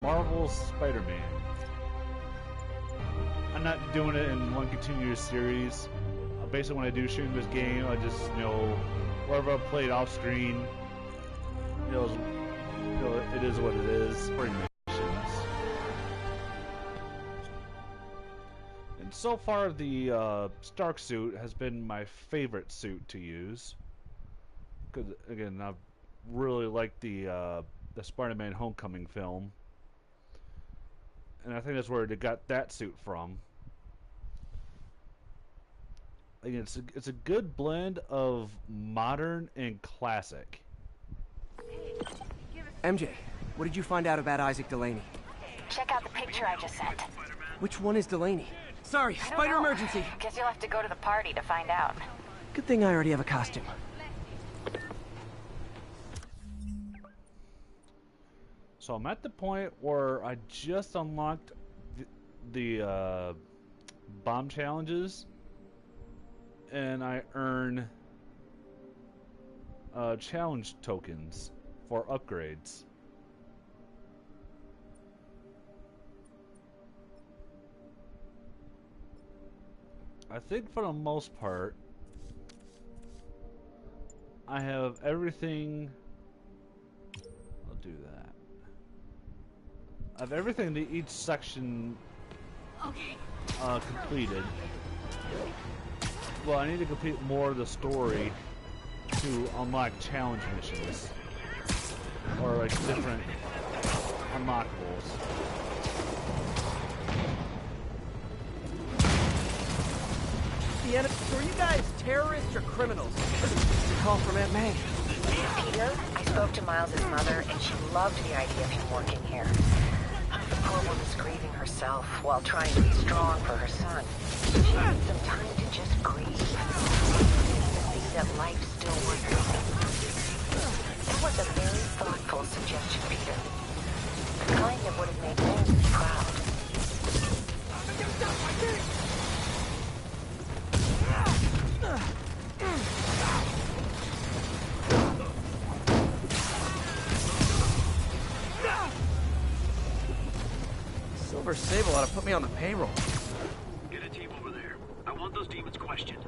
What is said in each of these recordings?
Marvel's Spider-Man. I'm not doing it in one continuous series. Basically, when I do stream this game, I just, wherever I played off screen, it is what it is. Missions. And so far, the Stark suit has been my favorite suit to use. Because again, I really like the Spider-Man Homecoming film, and I think that's where they got that suit from. Again, it's a good blend of modern and classic. MJ, what did you find out about Isaac Delaney? Check out the picture I just sent. Which one is Delaney? Sorry, spider emergency. Guess you'll have to go to the party to find out. Good thing I already have a costume. So I'm at the point where I just unlocked the bomb challenges, and I earn challenge tokens for upgrades. I think for the most part, I have everything. I'll do that. I have everything to each section completed. Well, I need to complete more of the story to unlock challenge missions, or like different unlockables. Are you guys terrorists or criminals? Call from Aunt May. Peter, I spoke to Miles's mother, and she loved the idea of him working here. The poor woman's grieving herself while trying to be strong for her son. She needs some time to just grieve. To see that life's still worth living. That was a very thoughtful suggestion, Peter. The kind that would have made me proud. Silver Sable ought to put me on the payroll. Get a team over there. I want those demons questioned.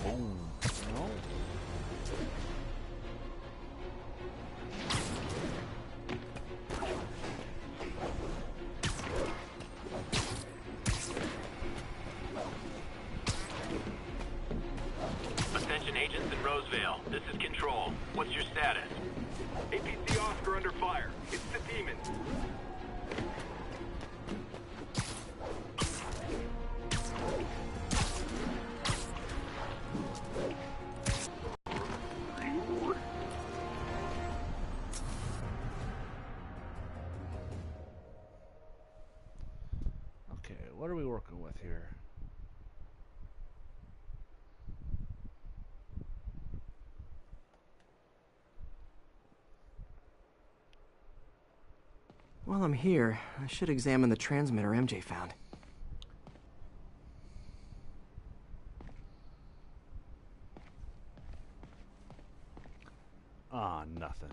Boom. No. Attention agents in Roseville. This is Control. What's your status? APC Oscar under fire. It's the demons. Okay, what are we working with here? While I'm here, I should examine the transmitter MJ found. Ah, nothing.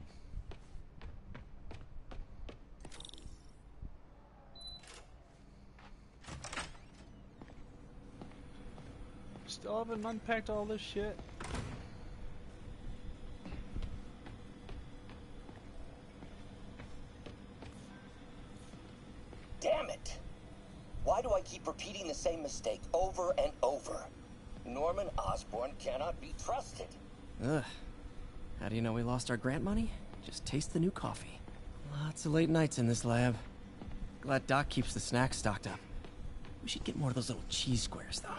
Still haven't unpacked all this shit? Damn it! Why do I keep repeating the same mistake over and over? Norman Osborn cannot be trusted. Ugh. How do you know we lost our grant money? Just taste the new coffee. Lots of late nights in this lab. Glad Doc keeps the snacks stocked up. We should get more of those little cheese squares, though.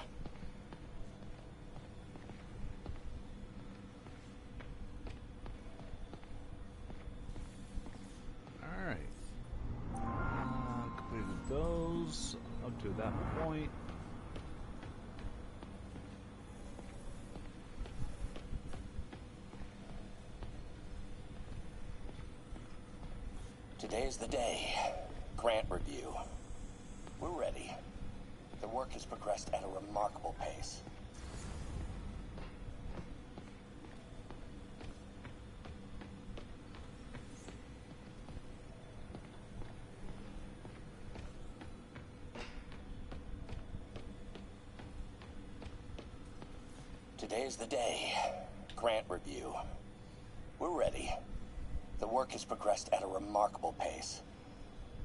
Alright. Completed those up to that point. Today's the day. Grant review. We're ready. The work has progressed at a remarkable pace. Today is the day. Grant review. We're ready. The work has progressed at a remarkable pace.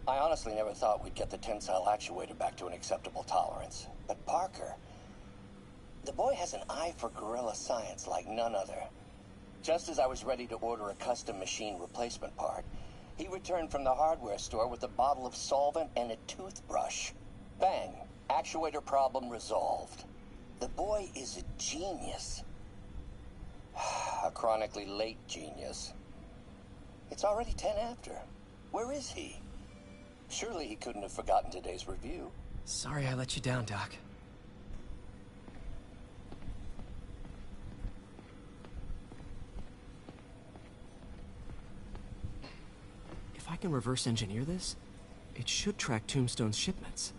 I honestly never thought we'd get the tensile actuator back to an acceptable tolerance. But Parker, the boy has an eye for guerrilla science like none other. Just as I was ready to order a custom machine replacement part, he returned from the hardware store with a bottle of solvent and a toothbrush. Bang! Actuator problem resolved. The boy is a genius. A chronically late genius. It's already 10 after. Where is he? Surely he couldn't have forgotten today's review. Sorry I let you down, Doc. If I can reverse engineer this, it should track Tombstone's shipments.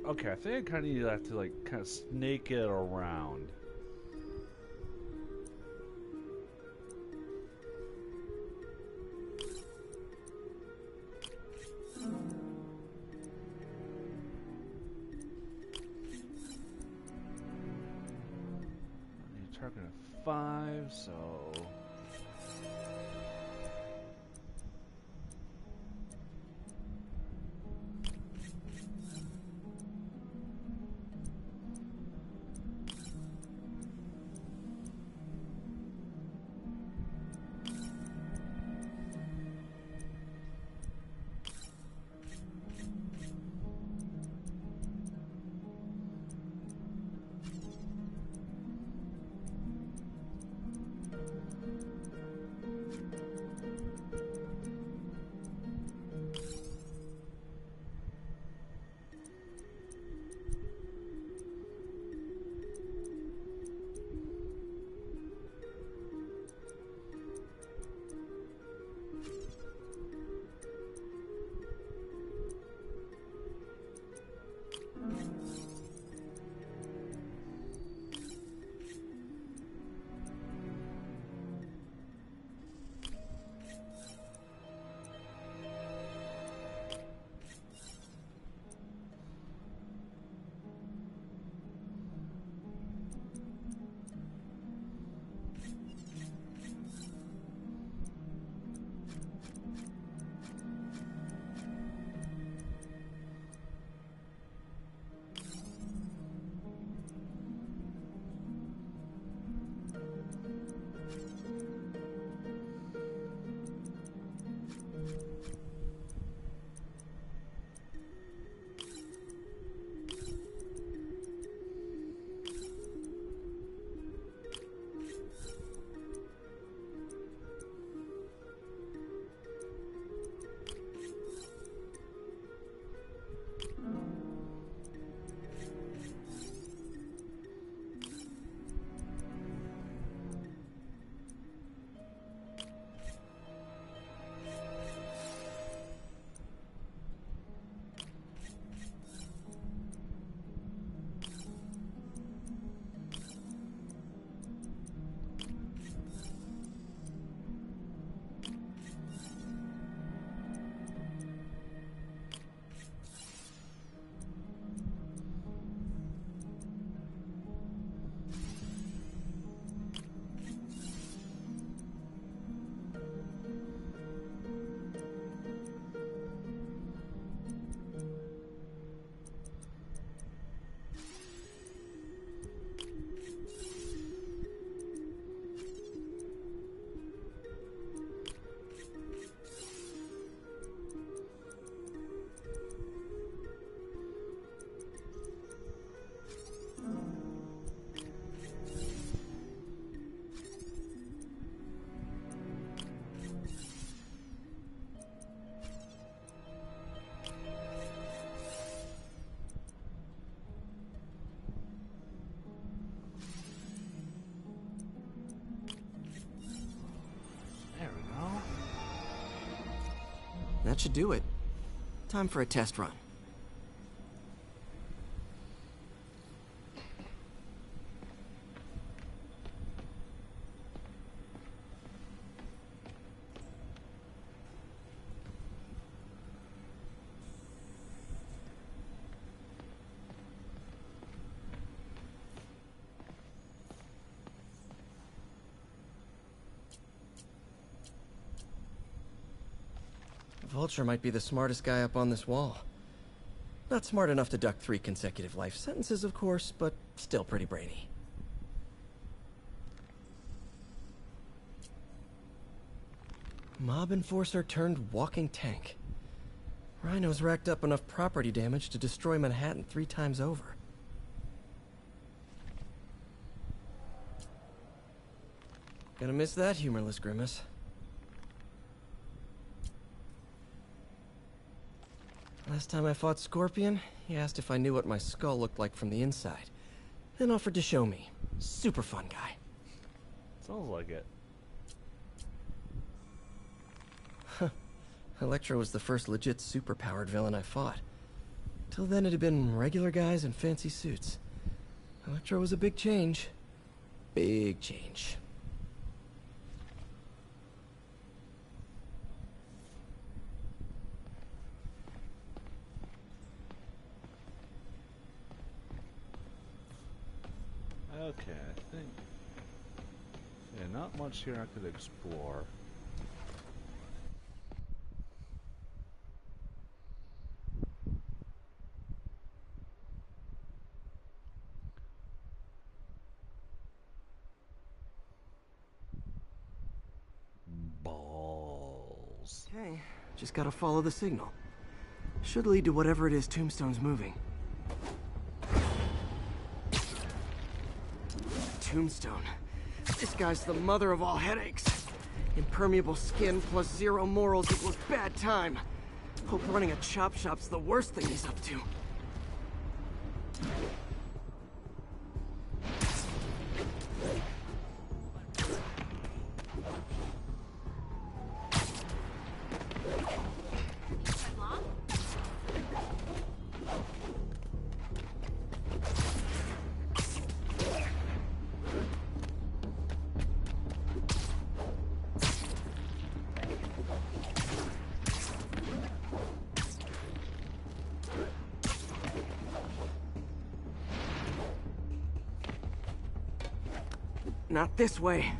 Okay, I think I kind of need that to, like, kind of snake it around. You're targeting a 5, so... That should do it. Time for a test run. Vulture might be the smartest guy up on this wall. Not smart enough to duck 3 consecutive life sentences, of course, but still pretty brainy. Mob enforcer turned walking tank. Rhino's racked up enough property damage to destroy Manhattan 3 times over. Gonna miss that humorless grimace. Last time I fought Scorpion, he asked if I knew what my skull looked like from the inside, then offered to show me. Super fun guy. Sounds like it. Electro was the first legit superpowered villain I fought. Till then it had been regular guys in fancy suits. Electro was a big change. Big change. Okay, I think... Yeah, not much here I could explore. Balls. Okay, just gotta follow the signal. Should lead to whatever it is Tombstone's moving. Tombstone. This guy's the mother of all headaches. Impermeable skin plus 0 morals equals bad time. Hope running a chop shop's the worst thing he's up to. Not this way.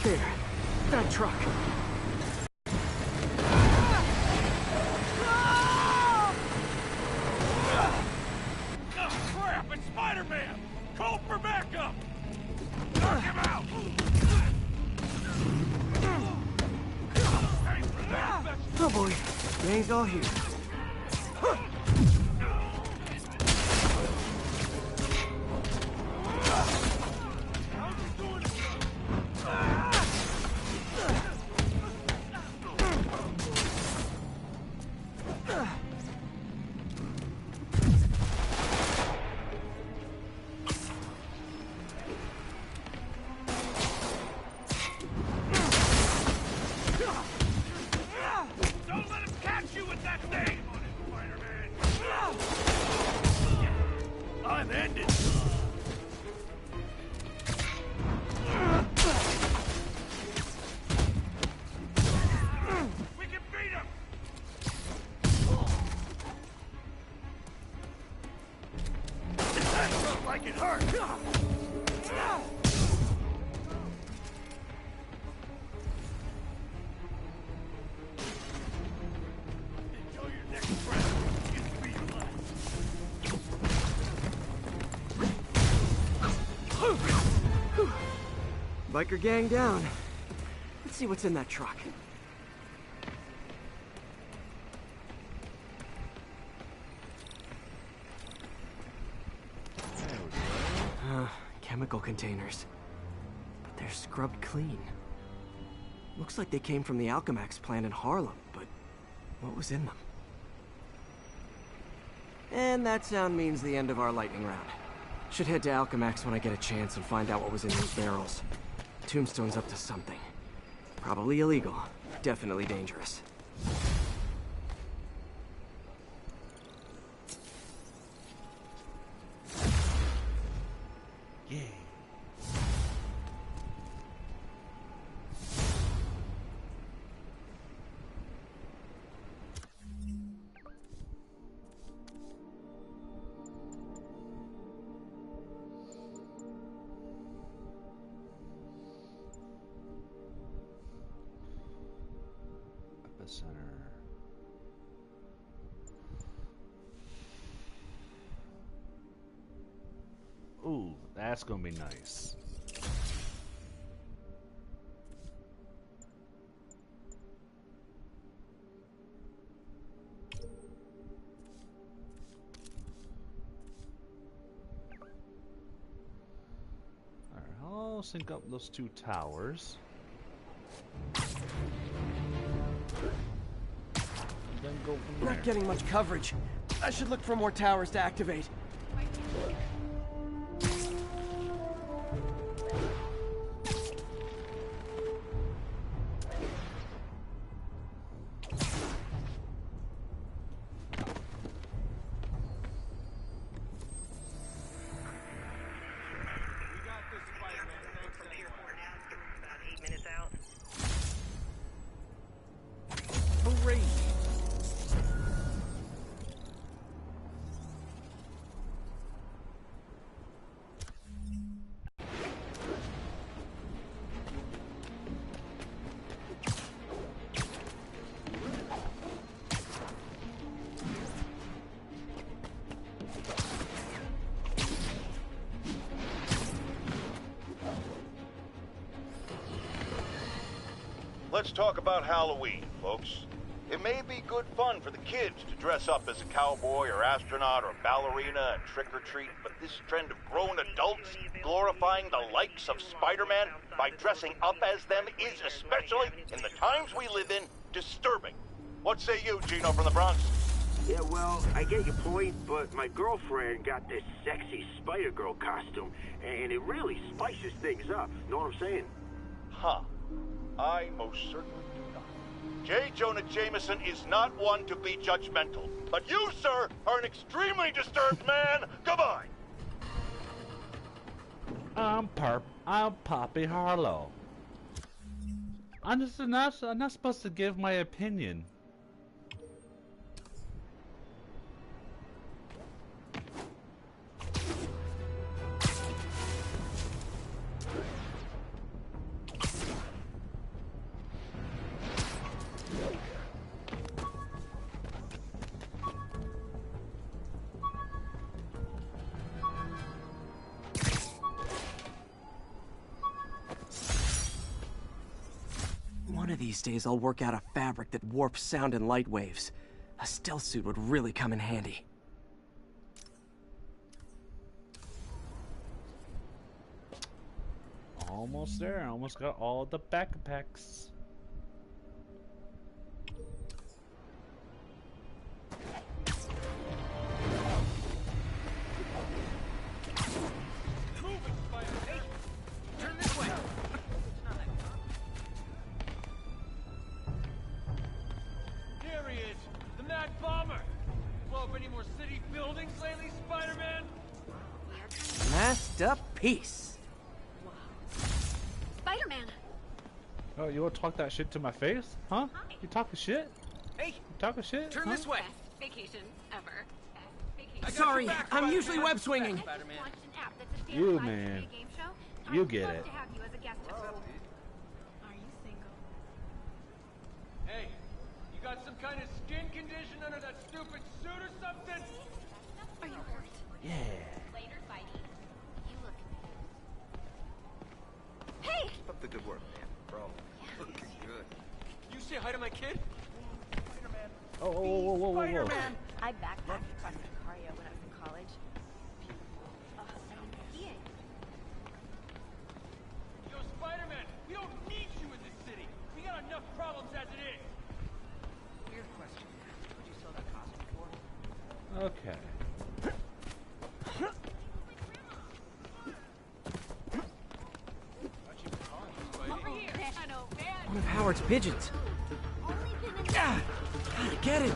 There. That truck. Oh, crap! It's Spider-Man! Call for backup! Knock him out! Oh boy. Gang's all here. Don't let him catch you with that thing! Spider-Man! I'm ended! We can beat him! That felt like it hurt! Biker gang down. Let's see what's in that truck. Chemical containers. But they're scrubbed clean. Looks like they came from the Alchemax plant in Harlem, but what was in them? And that sound means the end of our lightning round. Should head to Alchemax when I get a chance and find out what was in these barrels. Tombstone's up to something. Probably illegal. Definitely dangerous. Yeah. Epicenter. Ooh, that's gonna be nice. Alright, I'll sync up those two towers. Then go from there. Not getting much coverage. I should look for more towers to activate. Hooray! Let's talk about Halloween, folks. It may be good fun for the kids to dress up as a cowboy or astronaut or ballerina and trick-or-treat, but this trend of grown adults glorifying the likes of Spider-Man by dressing up as them is, especially in the times we live in, disturbing. What say you, Gino from the Bronx? Yeah, well, I get your point, but my girlfriend got this sexy Spider-Girl costume, and it really spices things up. Know what I'm saying? Huh. I most certainly do not. J. Jonah Jameson is not one to be judgmental. But you, sir, are an extremely disturbed man. Goodbye. I'm Poppy Harlow. I'm not supposed to give my opinion. One of these days I'll work out a fabric that warps sound and light waves. A stealth suit would really come in handy. Almost there. Almost got all the backpacks. Turn this way. Here he is, the Mad Bomber. Blow up any more city buildings lately, Spider-Man? Masterpiece. Spider-Man! Oh, you want to talk that shit to my face? Huh? You talking shit? Hey, You talking shit? turn huh? this way. Best vacation ever. Best vacation. I got Sorry, your back, I'm Spider-Man. usually web swinging. Spider-Man. Launched an app that's a You, live man. TV game show. You I'd get love it. to have you as a guest host. Are you single? Hey, you got some kind of skin condition under that stupid suit or something? Are you hurt? Yeah. Later, Spidey. You look. Hey! Good work, man. Bro, looking good. You say hi to my kid? Oh, whoa, whoa, whoa, whoa, whoa. Spider-Man! I backpacked across Sicario when I was in college. Ian. Yo, Spider-Man, we don't need you in this city. We got enough problems as it is. Weird question. What'd you sell that costume for? Okay. Over here! I know, man! One of Howard's pigeons. Ah, gotta get it.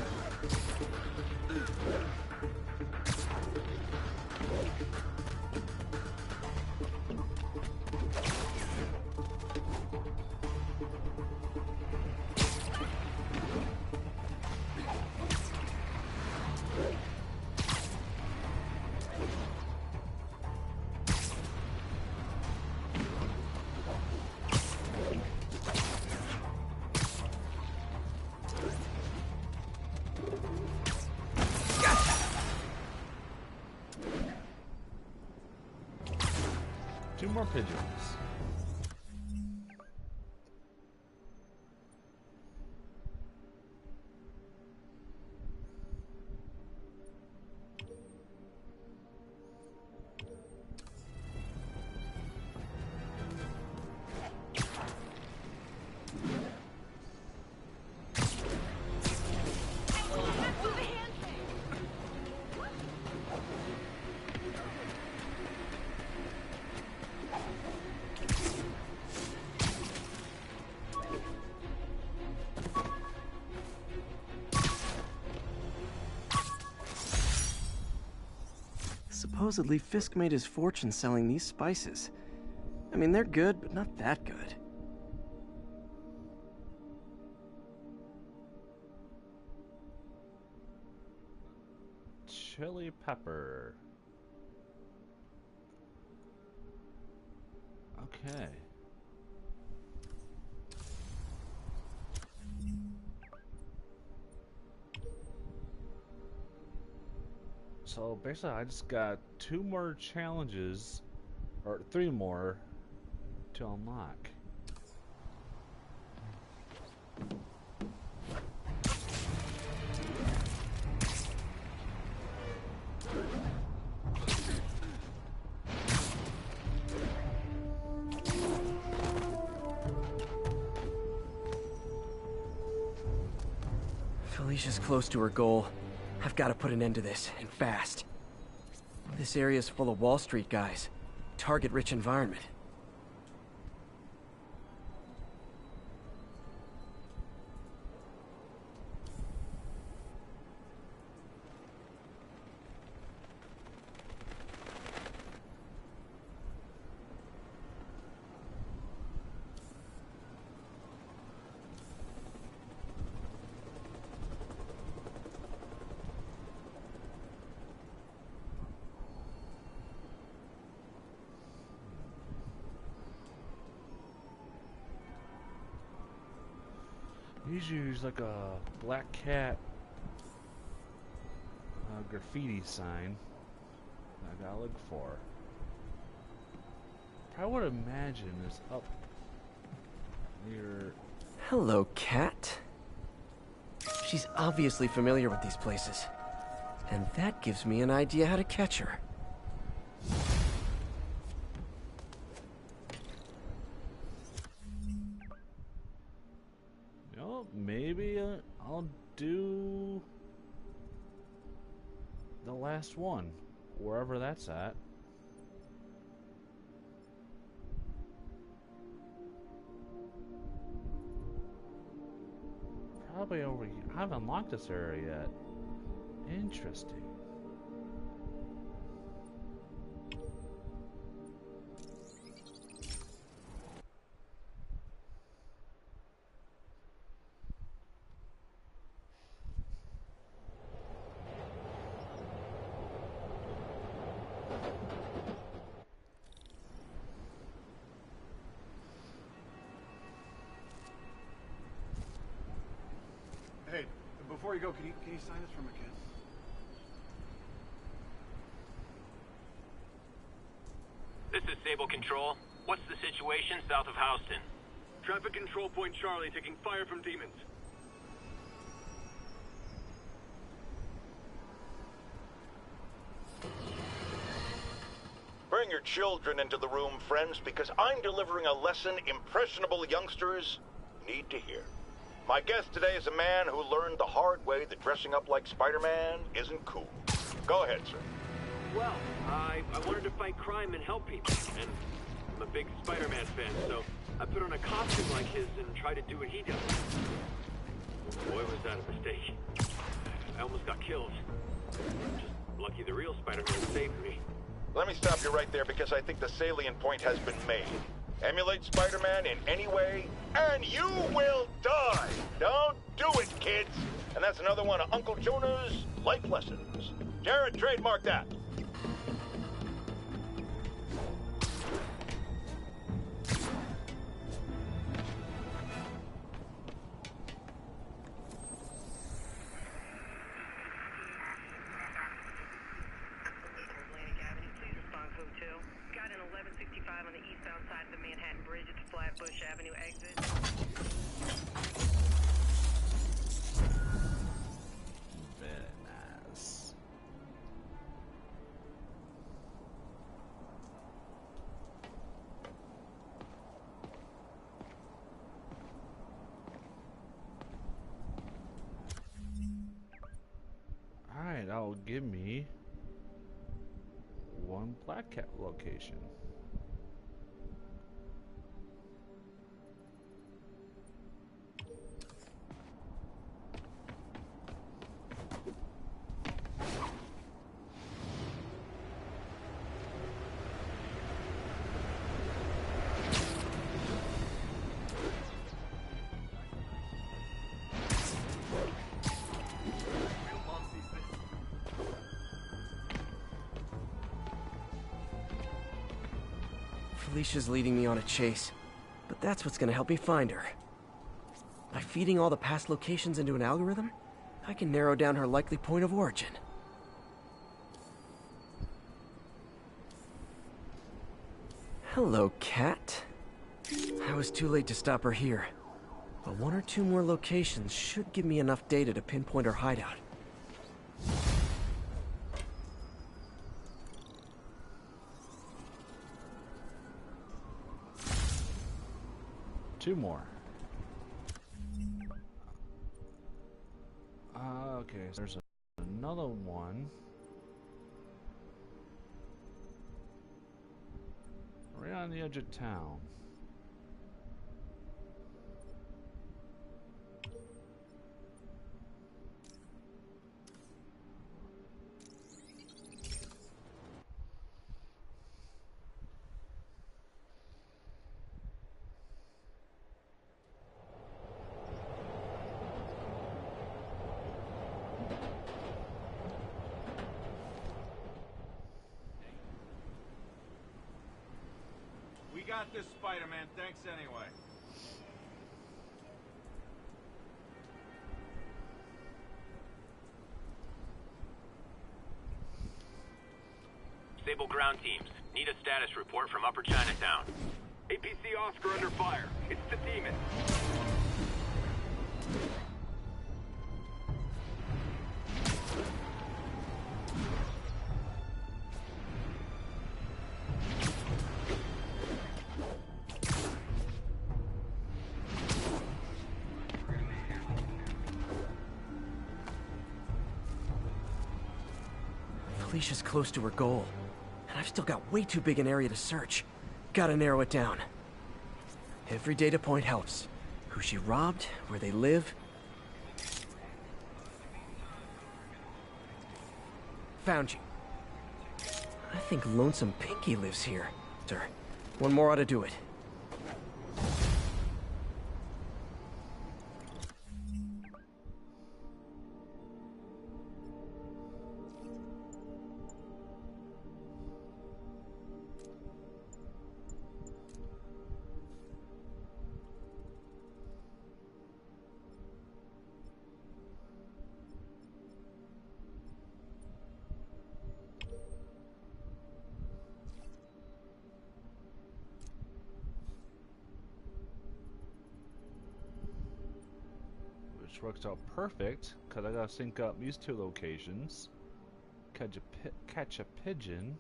Two more pigeons. Supposedly, Fisk made his fortune selling these spices. I mean, they're good, but not that good. Chili pepper. Okay. So basically, I just got 2 more challenges, or 3 more, to unlock. Felicia's close to her goal. I've got to put an end to this, and fast. This area's full of Wall Street guys. Target-rich environment. Usually there's like a black cat graffiti sign I gotta look for. I would imagine it's up near. Hello, cat. She's obviously familiar with these places. And that gives me an idea how to catch her. You know, maybe I'll do the last one, wherever that's at. Probably over here. I haven't unlocked this area yet. Interesting. Hey, before you go, can you sign this for my kids? This is Sable Control. What's the situation south of Houston? Traffic control point Charlie taking fire from demons. Bring your children into the room, friends, because I'm delivering a lesson impressionable youngsters need to hear. My guest today is a man who learned the hard way that dressing up like Spider-Man isn't cool. Go ahead, sir. Well, I wanted to fight crime and help people, and I'm a big Spider-Man fan, so I put on a costume like his and tried to do what he does. Boy, was that a mistake. I almost got killed. Just lucky the real Spider-Man saved me. Let me stop you right there because I think the salient point has been made. Emulate Spider-Man in any way, and you will die! Don't do it, kids! And that's another one of Uncle Jonah's life lessons. Jared, trademark that. That'll give me one Black Cat location. Felicia's leading me on a chase, but that's what's gonna help me find her. By feeding all the past locations into an algorithm, I can narrow down her likely point of origin. Hello, Cat. I was too late to stop her here, but one or two more locations should give me enough data to pinpoint her hideout. Two more. Okay, so there's another one. Right on the edge of town. We got this, Spider-Man. Thanks anyway. Sable ground teams. Need a status report from Upper Chinatown. APC Oscar under fire. It's the demon. Felicia's close to her goal, and I've still got way too big an area to search. Gotta narrow it down. Every data point helps. Who she robbed, where they live. Found you. I think Lonesome Pinky lives here. Sir, one more ought to do it. which works out perfect because I gotta sync up these two locations. Catch a pigeon.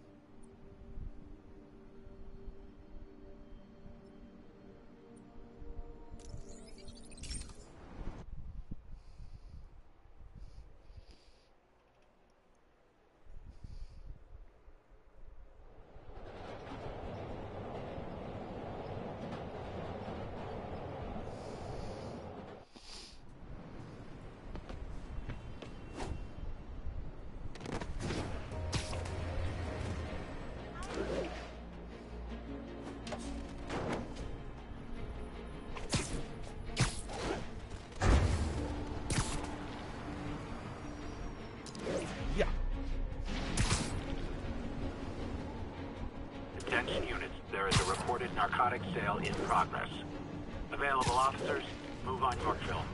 Attention units, there is a reported narcotics sale in progress. Available officers, move on Yorkville.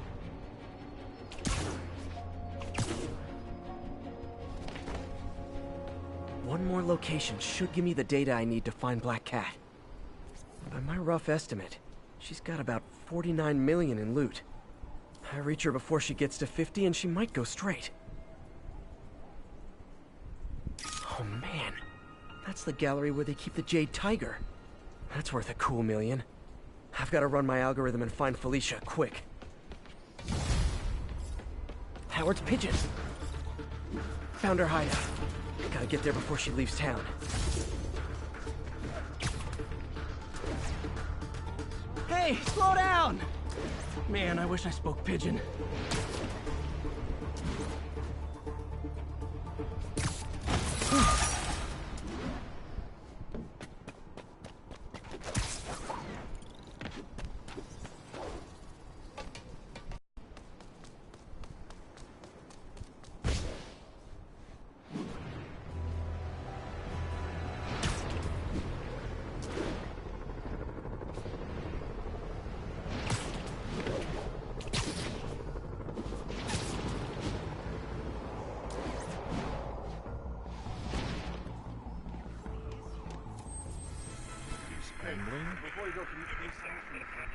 One more location should give me the data I need to find Black Cat. By my rough estimate, she's got about 49 million in loot. I reach her before she gets to 50 and she might go straight. Oh man, that's the gallery where they keep the Jade Tiger. That's worth a cool million. I've got to run my algorithm and find Felicia, quick. Howard's pigeon. Found her hideout. Gotta get there before she leaves town. Hey, slow down! Man, I wish I spoke pigeon. Before you go, can you sign it from the front?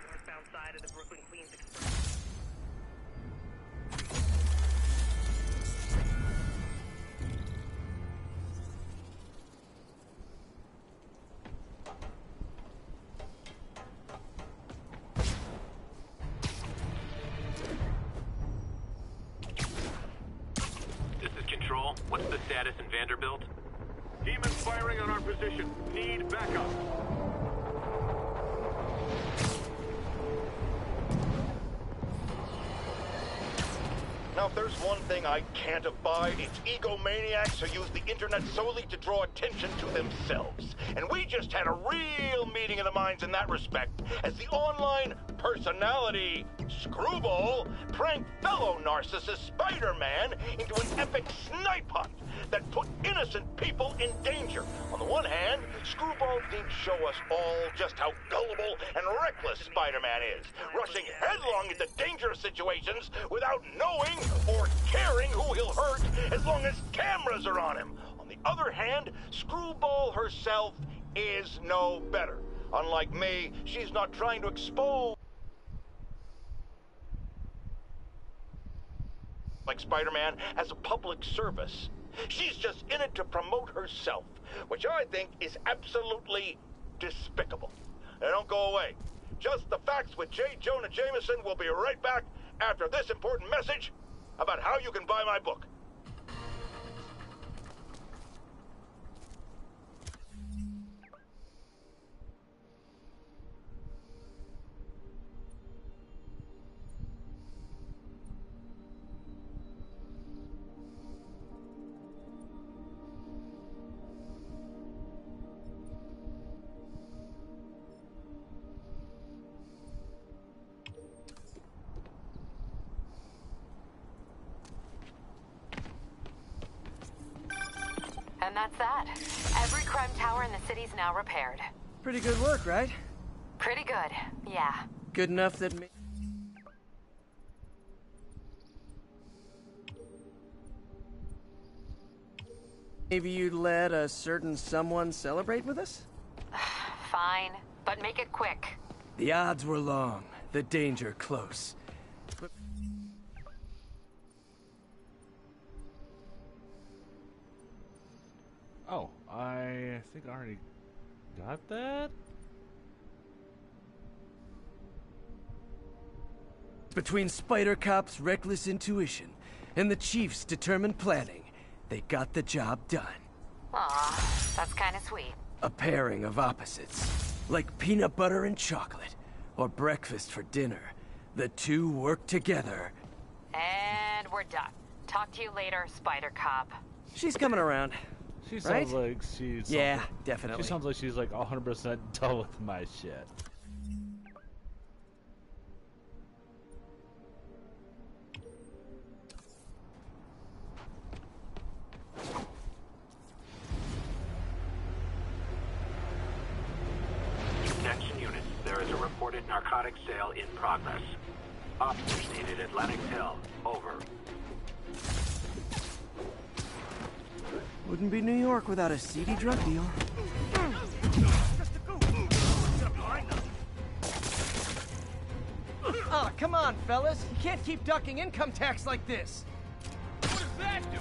Northbound side of the Brooklyn Queens Express. What's the status in Vanderbilt? Demons firing on our position. Need backup. Now, if there's one thing I can't abide, it's egomaniacs who use the internet solely to draw attention to themselves. And we just had a real meeting of the minds in that respect, as the online personality Screwball pranked fellow narcissist Spider-Man into an epic snipe hunt that put innocent people in danger. On the one hand, Screwball did show us all just how gullible and reckless Spider-Man is, rushing headlong into dangerous situations without knowing or caring who he'll hurt as long as cameras are on him. On the other hand, Screwball herself is no better. Unlike me, she's not trying to expose like Spider-Man as a public service. She's just in it to promote herself, which I think is absolutely despicable. Now don't go away. Just the Facts with J. Jonah Jameson will be right back after this important message about how you can buy my book. And that's that. Every crime tower in the city's now repaired. Pretty good work, right? Pretty good, yeah. Good enough that maybe you'd let a certain someone celebrate with us? Fine. but make it quick. The odds were long, the danger close. Oh, I think I already got that? Between Spider Cop's reckless intuition and the Chief's determined planning, they got the job done. Aw, that's kind of sweet. A pairing of opposites, like peanut butter and chocolate, or breakfast for dinner. The two work together. And we're done. Talk to you later, Spider Cop. She's coming around. She Right? sounds like she's... Yeah, definitely. She sounds like she's like 100% done with my shit. Attention units, there is a reported narcotic sale in progress. Officers needed Atlantic Hill. Over. Wouldn't be New York without a seedy drug deal. Oh, come on, fellas. You can't keep ducking income tax like this. What does that do?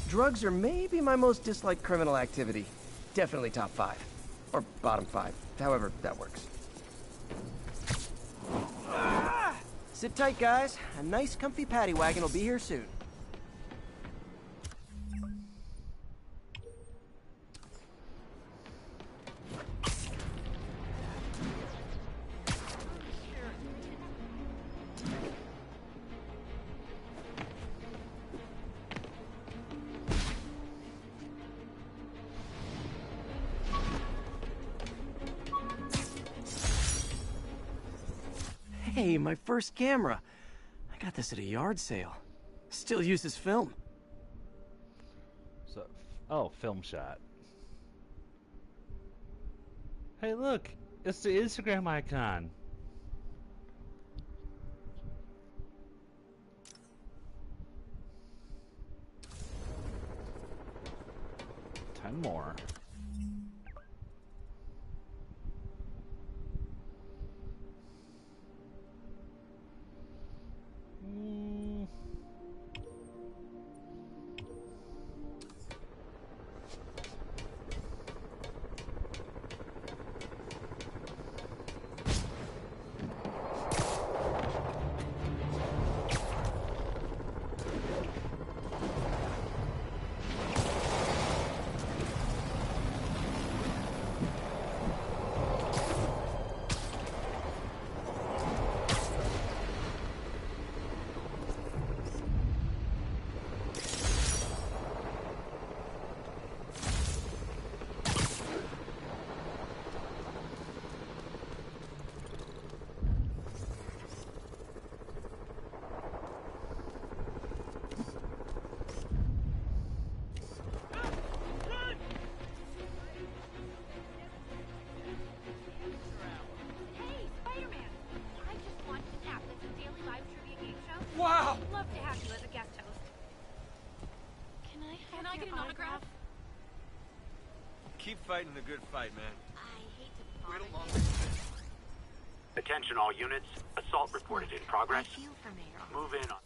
Drugs are maybe my most disliked criminal activity. Definitely top 5. Or bottom 5. However that works. Sit tight, guys. A nice, comfy paddy wagon will be here soon. Hey, my first camera. I got this at a yard sale. Still uses film. So, oh, film shot. Hey, look, it's the Instagram icon. Ten more. Wow! I'd love to have you as a guest host. Can I get an autograph? Keep fighting the good fight, man. I hate to Wait bother along. you. Attention all units. Assault reported in progress. I feel for Mayor. Move in on...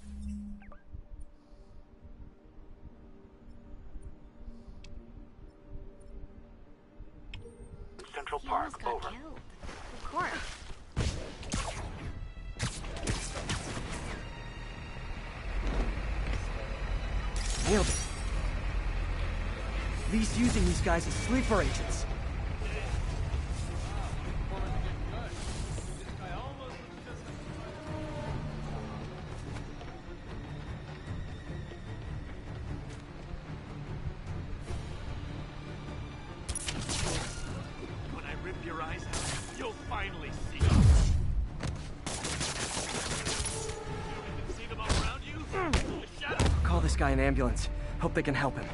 Central He Park. almost got Over. killed. Of course. Nailed it. Lee's using these guys as sleeper agents. finally see them. You see them all around you? The shadow. Call this guy an ambulance. Hope they can help him.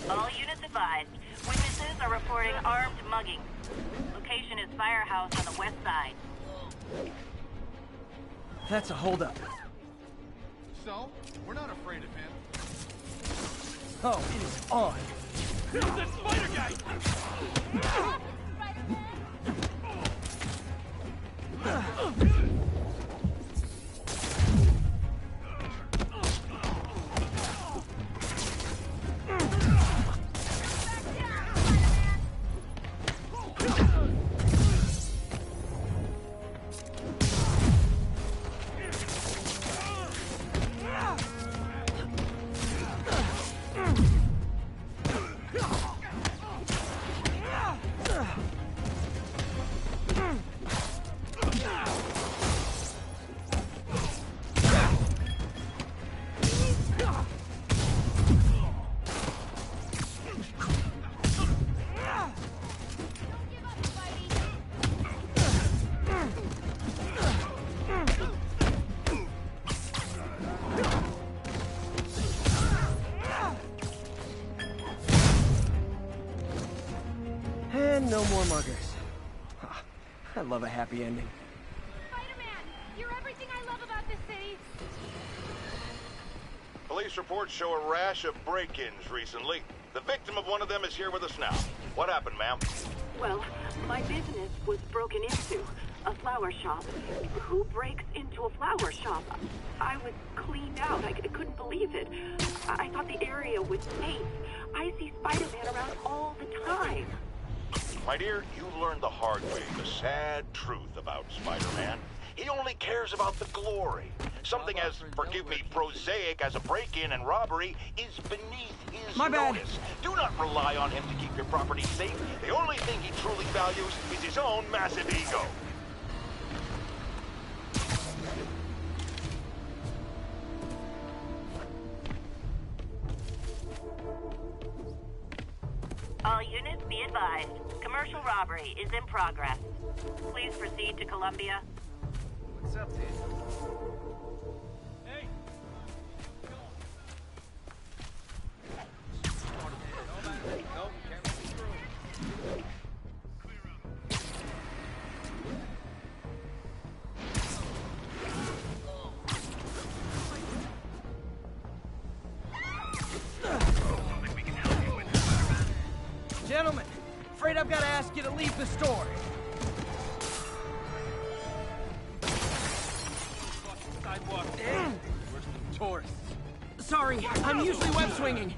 All units advised. Witnesses are reporting armed mugging. Location is Firehouse on the west side. That's a holdup. So, we're not afraid of him. Oh, it is on. It's that spider guy! And no more muggers. Ah, I love a happy ending. Spider-Man, you're everything I love about this city. Police reports show a rash of break-ins recently. The victim of one of them is here with us now. What happened, ma'am? Well, my business was broken into. A flower shop. Who breaks into a flower shop? I was cleaned out. I couldn't believe it. I thought the area was safe. I see Spider-Man around all the time. My dear, you learned the hard way the sad truth about Spider-Man. He only cares about the glory. Something as, forgive me, prosaic as a break-in and robbery is beneath his My bad. notice. Do not rely on him to keep your property safe. The only thing he truly values is his own massive ego. All units be advised. Commercial robbery is in progress. Please proceed to Columbia. What's up, dude? Hey! Gentlemen, afraid I've got to ask you to leave the store. Sidewalk. Where's the tourists? Sorry, I'm usually web swinging.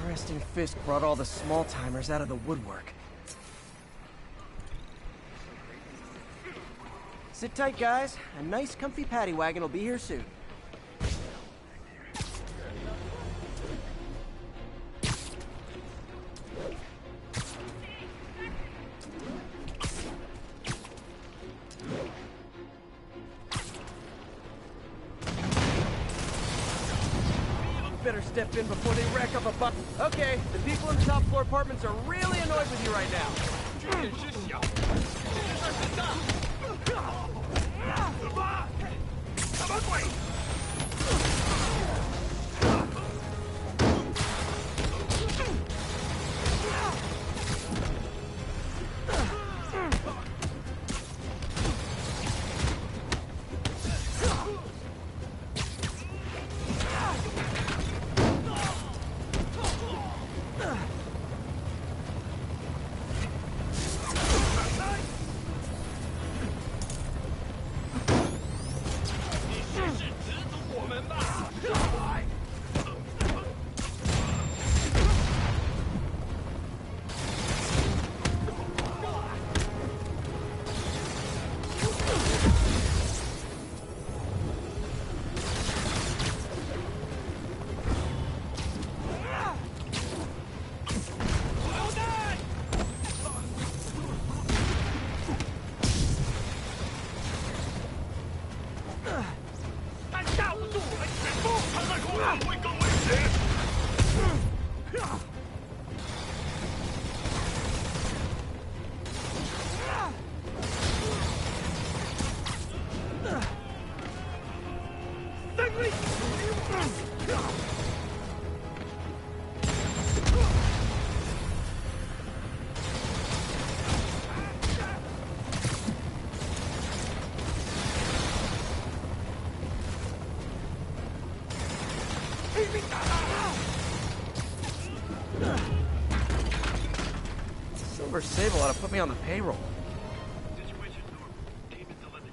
Resting Fisk brought all the small-timers out of the woodwork. Sit tight, guys. A nice, comfy paddy wagon will be here soon. better step in before they rack up a bu- Okay, the people in the top floor apartments are really annoyed with you right now. Silver Sable ought to put me on the payroll. Situation normal. Demons eliminated.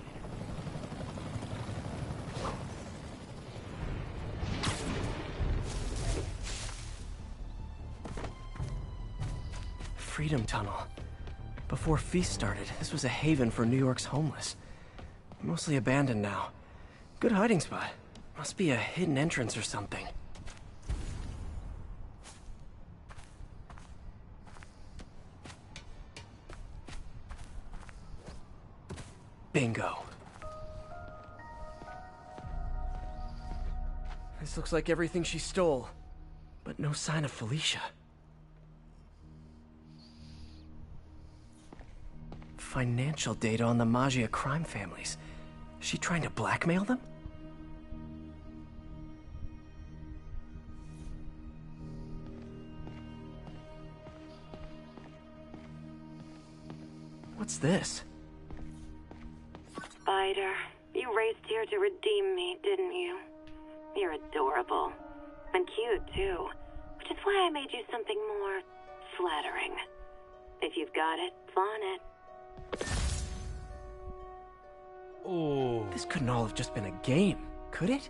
Freedom Tunnel. Before Feast started, this was a haven for New York's homeless. Mostly abandoned now. Good hiding spot. Must be a hidden entrance or something. Bingo. This looks like everything she stole, but no sign of Felicia. Financial data on the Maggia crime families. Is she trying to blackmail them? What's this? Spider, you raced here to redeem me, didn't you? You're adorable. And cute, too. Which is why I made you something more flattering. If you've got it, flaunt it. Oh. This couldn't all have just been a game, could it?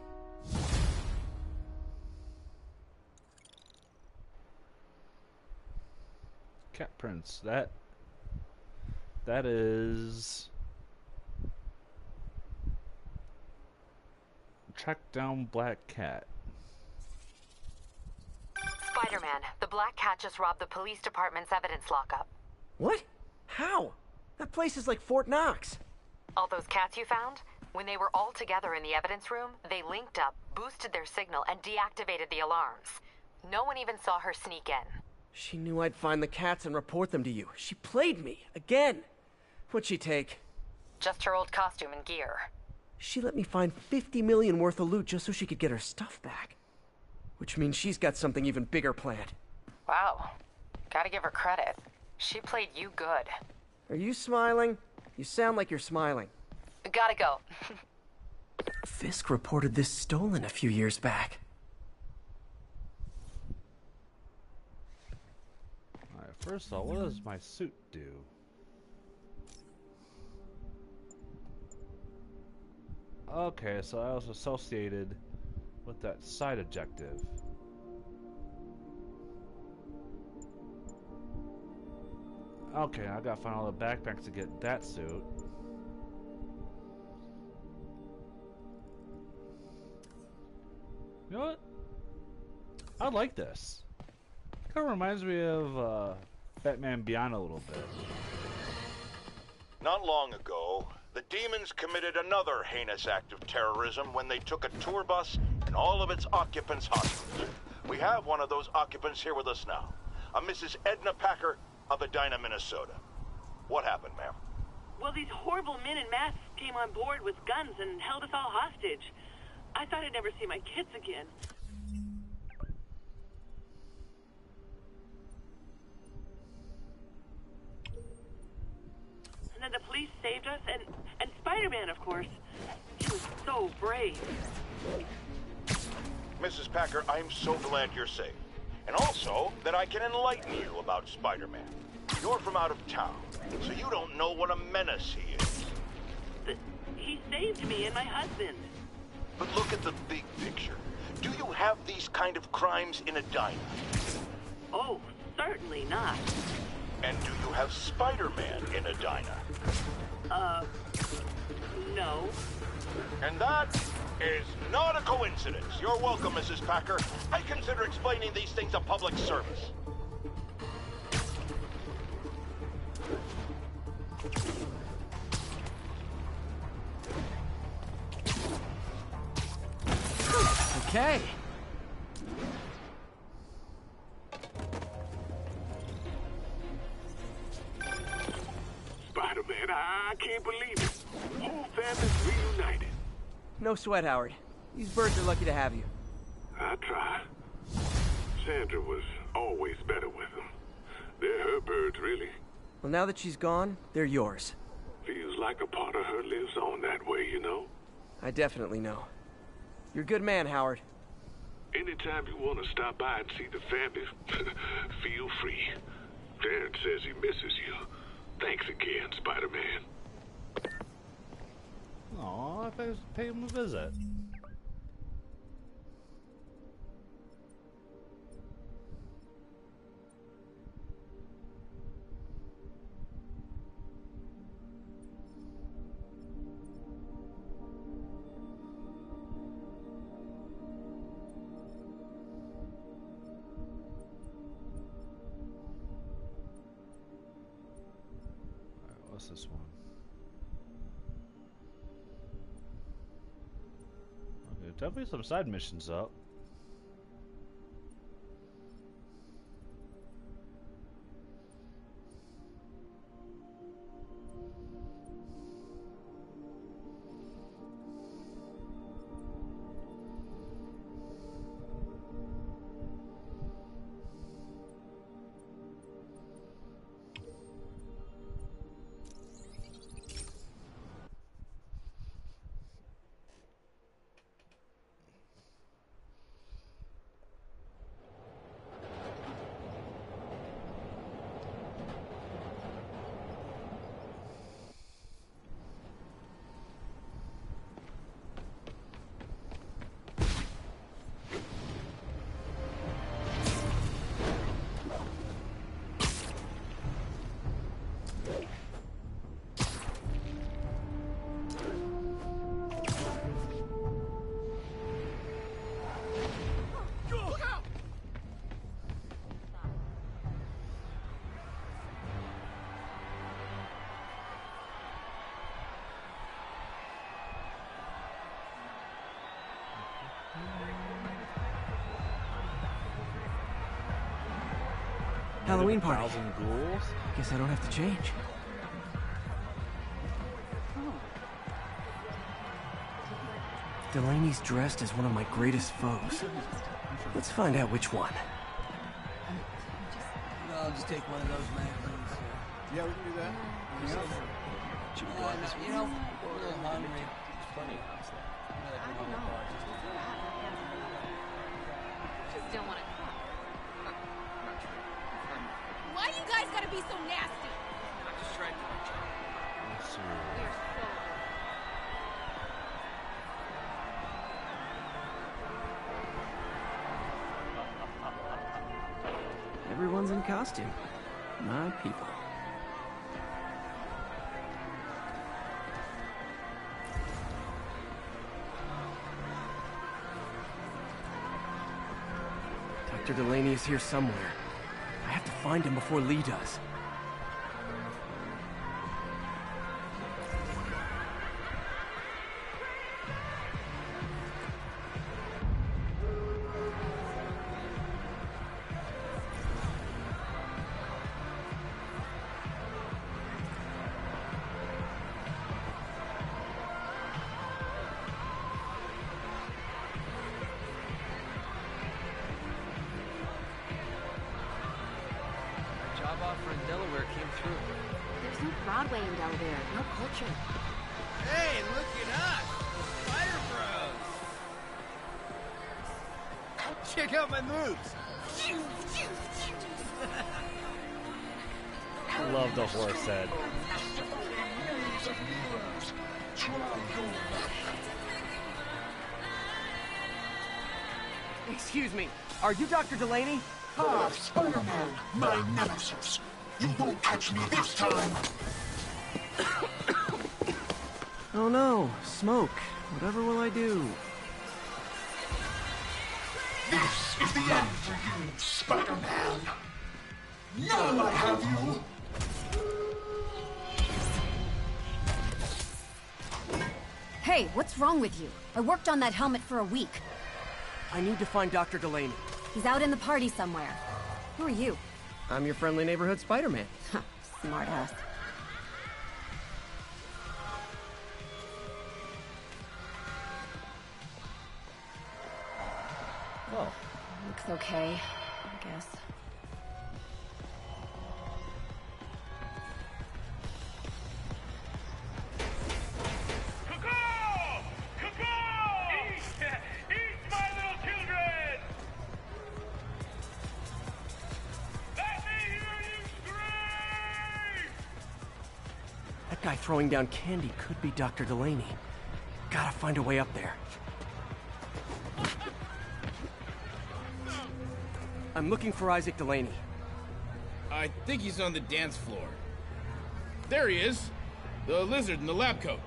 Cat prints. That is... Track down Black Cat. Spider-Man, the Black Cat just robbed the police department's evidence lockup. What? How? That place is like Fort Knox. All those cats you found? When they were all together in the evidence room, they linked up, boosted their signal, and deactivated the alarms. No one even saw her sneak in. She knew I'd find the cats and report them to you. She played me, again. What'd she take? Just her old costume and gear. She let me find 50 million worth of loot just so she could get her stuff back. Which means she's got something even bigger planned. Wow. Gotta give her credit. She played you good. Are you smiling? You sound like you're smiling. Gotta go. Fisk reported this stolen a few years back. Alright, first of all, what does my suit do? Okay, so I was associated with that side objective. Okay, I gotta find all the backpacks to get that suit. You know what? I like this. Kind of reminds me of Batman Beyond a little bit. Not long ago, the demons committed another heinous act of terrorism when they took a tour bus and all of its occupants hostage. We have one of those occupants here with us now, a Mrs. Edna Packer of Edina, Minnesota. What happened, ma'am? Well, these horrible men in masks came on board with guns and held us all hostage. I thought I'd never see my kids again. And then the police saved us, and Spider-Man, of course. He was so brave. Mrs. Packer, I'm so glad you're safe. And also that I can enlighten you about Spider-Man. You're from out of town, so you don't know what a menace he is. But he saved me and my husband. But look at the big picture. Do you have these kind of crimes in Edina? Oh, certainly not. And do you have Spider-Man in Edina? No. And that is not a coincidence. You're welcome, Mrs. Packer. I consider explaining these things a public service. Okay. Spider-Man, I can't believe it. Whole family's reunited. No sweat, Howard. These birds are lucky to have you. I try. Sandra was always better with them. They're her birds, really. Well, now that she's gone, they're yours. Feels like a part of her lives on that way, you know? I definitely know. You're a good man, Howard. Anytime you want to stop by and see the family, feel free. Terrence says he misses you. Thanks again, Spider-Man. Aw, I pay him a visit. What's this one? Okay, definitely some side missions up. Halloween party. 1,000 ghouls? Guess I don't have to change. Delaney's dressed as one of my greatest foes. Let's find out which one. I'll just take one of those magazines. Yeah, we can do that. You know, I'm a little hungry. It's funny. I don't know. Just don't want to cook. Why you guys gotta be so nasty? I'm just trying to reach out. Let's see. You're so... Everyone's in costume. My people. Dr. Delaney is here somewhere. I have to find him before Lee does. offer in Delaware came through. There's no Broadway in Delaware, no culture. Hey, look at us! The Spider Bros! Check out my moves! Love the horse head. Excuse me, are you Dr. Delaney? Ah, Spider-Man, my nemesis. You won't catch me this time. Oh no, smoke. Whatever will I do? This is the end for you, Spider-Man. Now I have you. Hey, what's wrong with you? I worked on that helmet for a week. I need to find Dr. Delaney. He's out in the party somewhere. Who are you? I'm your friendly neighborhood Spider-Man. Smartass. Oh. Looks okay, I guess. That guy throwing down candy could be Dr. Delaney. Gotta find a way up there. I'm looking for Isaac Delaney. I think he's on the dance floor. There he is! The lizard in the lab coat.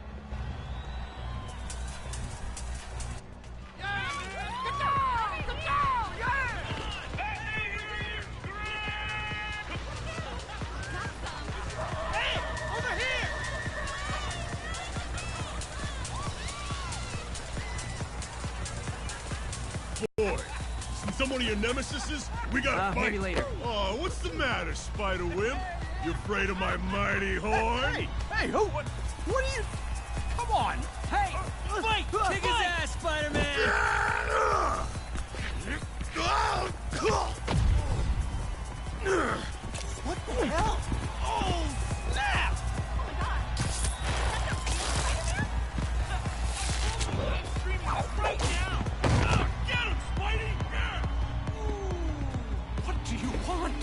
Boy, see some of your nemesises? We gotta fight. Maybe later. Oh, what's the matter, Spider-Wimp? You afraid of my mighty horn? Hey, who? What are you? Come on! Hey, fight! Kick his ass, Spider-Man! What the hell? Oh, snap! Right now! Get him, Spidey! What do you want?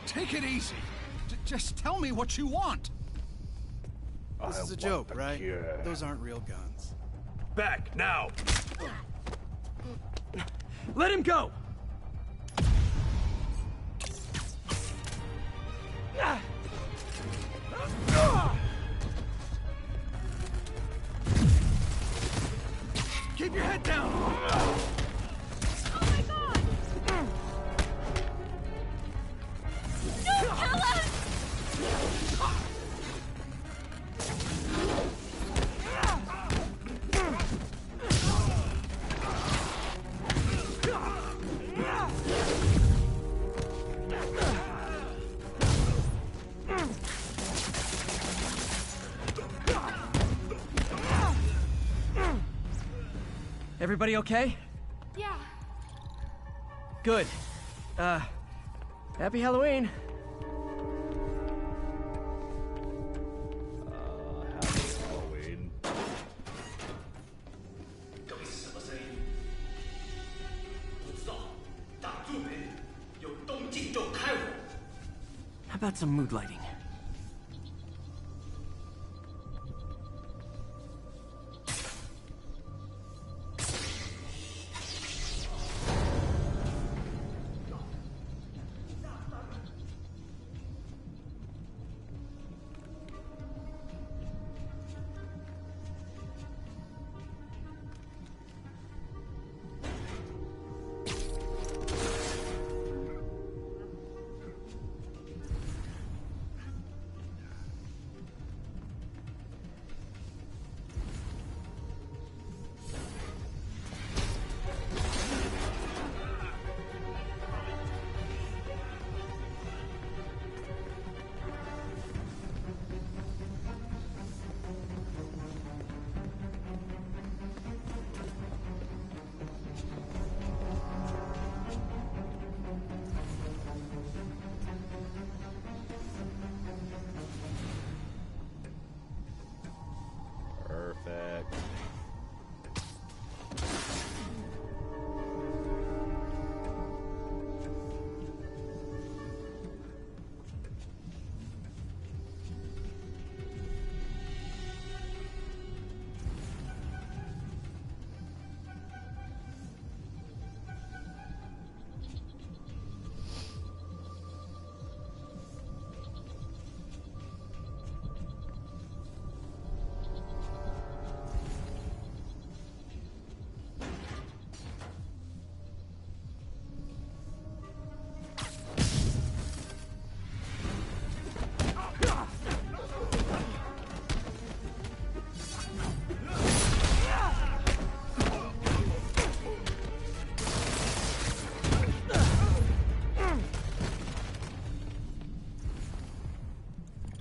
Take it easy. Just tell me what you want. This is a joke, right? Those aren't real guns. Back, now! Let him go! Keep your head down! Everybody okay? Yeah. Good. Happy Halloween. Happy Halloween. How about some mood lighting? Perfect.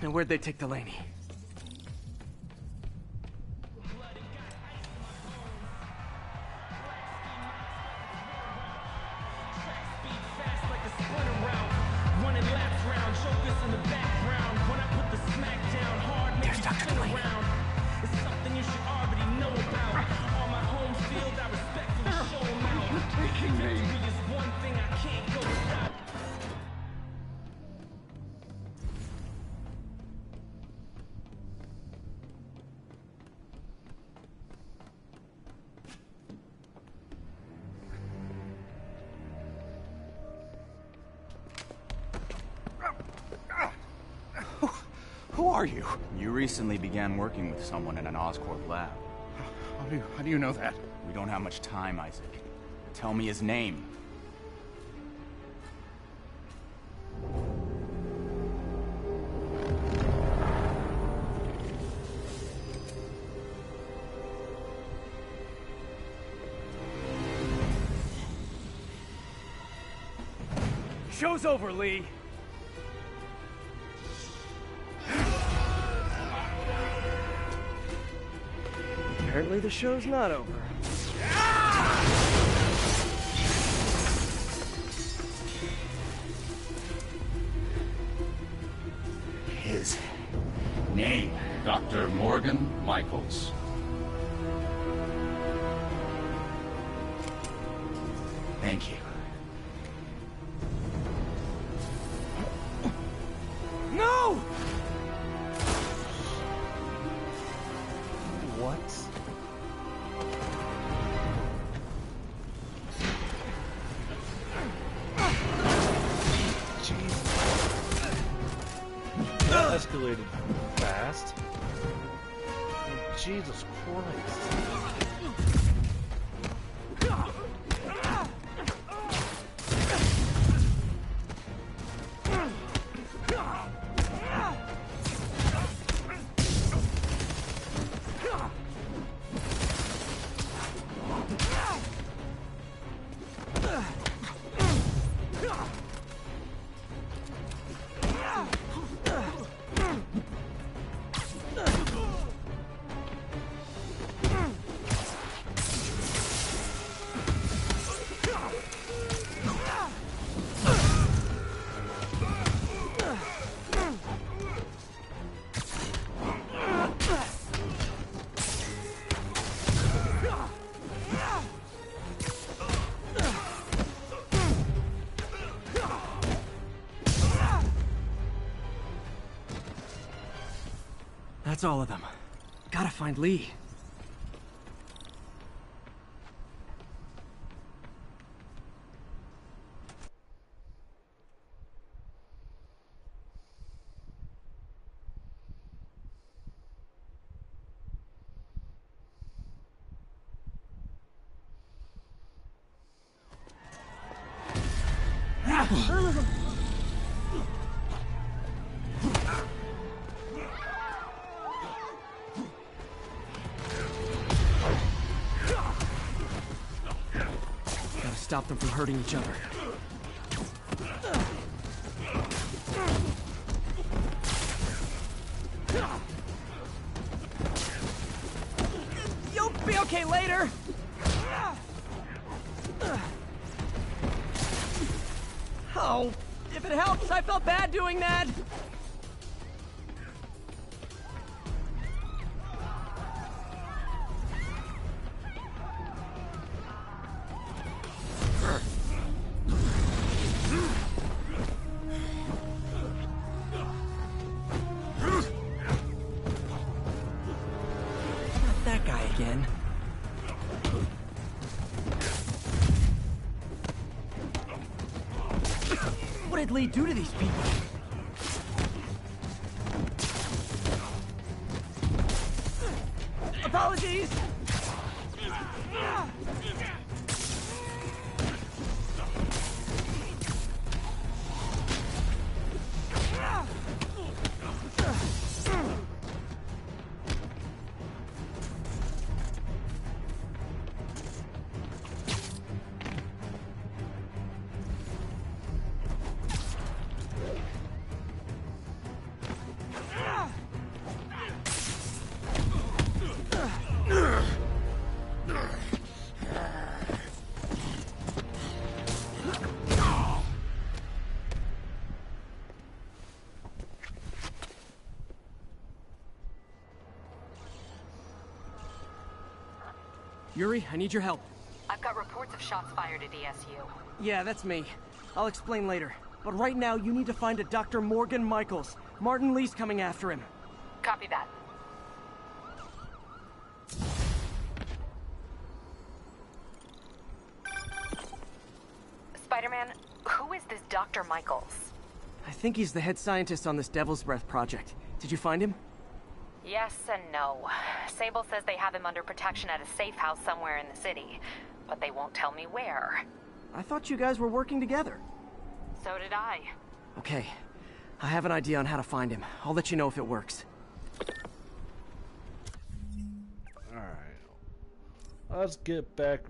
And where'd they take Delaney? There's Dr. Delaney. It's something you should already know about. On my home field, I respectfully show them out. Victory is one thing I can't go without. Who are you? You recently began working with someone in an Oscorp lab. How do you know that? We don't have much time, Isaac. Tell me his name. Show's over, Lee. Apparently the show's not over. His name, Dr. Morgan Michaels. Thank you. No! What? That escalated fast. Jesus Christ. That's all of them. Gotta find Lee. Stop them from hurting each other. You'll be okay later. Oh, if it helps, I felt bad doing that. guy again. What did Lee do to these people? Apologies! Yuri, I need your help. I've got reports of shots fired at ESU. Yeah, that's me. I'll explain later. But right now, you need to find a Dr. Morgan Michaels. Martin Lee's coming after him. Copy that. Spider-Man, who is this Dr. Michaels? I think he's the head scientist on this Devil's Breath project. Did you find him? Yes and no. Sable says they have him under protection at a safe house somewhere in the city, but they won't tell me where. I thought you guys were working together. So did I. Okay. I have an idea on how to find him. I'll let you know if it works. Alright. Let's get back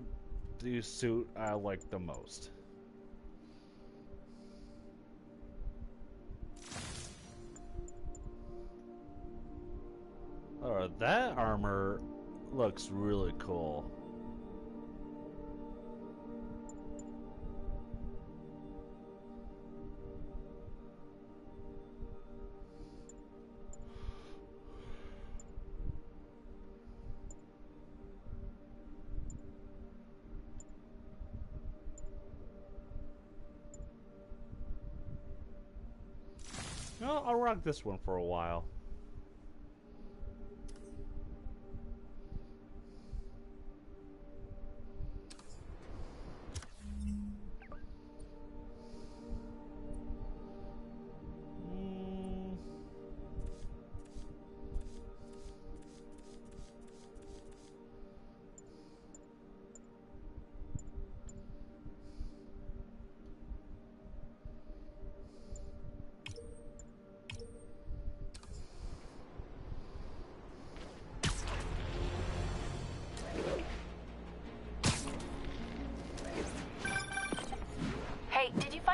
to the suit I like the most. That armor looks really cool. No, I'll rock this one for a while.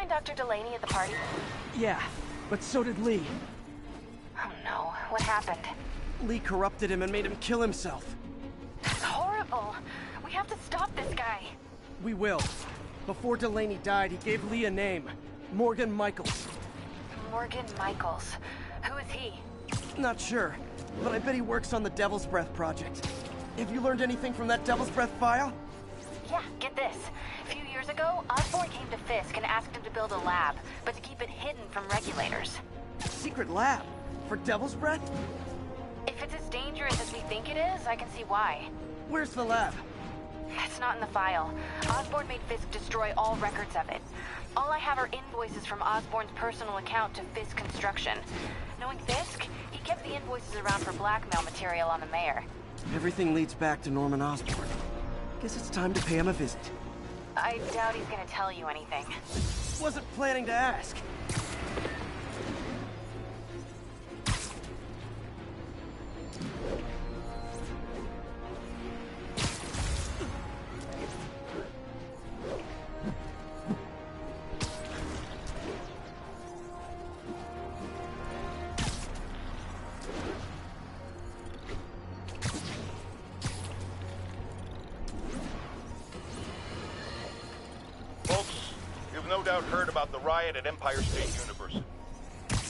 Dr. Delaney at the party? Yeah, but so did Lee. Oh no, what happened? Lee corrupted him and made him kill himself. That's horrible. We have to stop this guy. We will. Before Delaney died, he gave Lee a name. Morgan Michaels. Morgan Michaels. Who is he? Not sure, but I bet he works on the Devil's Breath project. Have you learned anything from that Devil's Breath file? Yeah, get this. A few years ago, Osborn came to Fisk and asked him to build a lab, but to keep it hidden from regulators. Secret lab? For Devil's Breath? If it's as dangerous as we think it is, I can see why. Where's the lab? It's not in the file. Osborn made Fisk destroy all records of it. All I have are invoices from Osborn's personal account to Fisk Construction. Knowing Fisk, he kept the invoices around for blackmail material on the mayor. Everything leads back to Norman Osborn. Guess it's time to pay him a visit. I doubt he's gonna tell you anything. Wasn't planning to ask. Heard about the riot at Empire State University.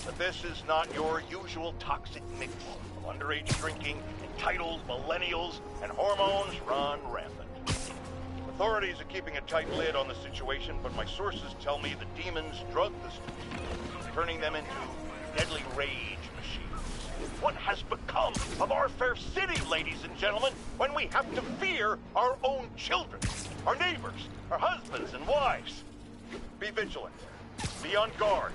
But this is not your usual toxic mix of underage drinking, entitled millennials, and hormones run rampant. Authorities are keeping a tight lid on the situation, but my sources tell me the demons drug the students, turning them into deadly rage machines. What has become of our fair city, ladies and gentlemen, when we have to fear our own children, our neighbors, our husbands and wives. Be vigilant. Be on guard.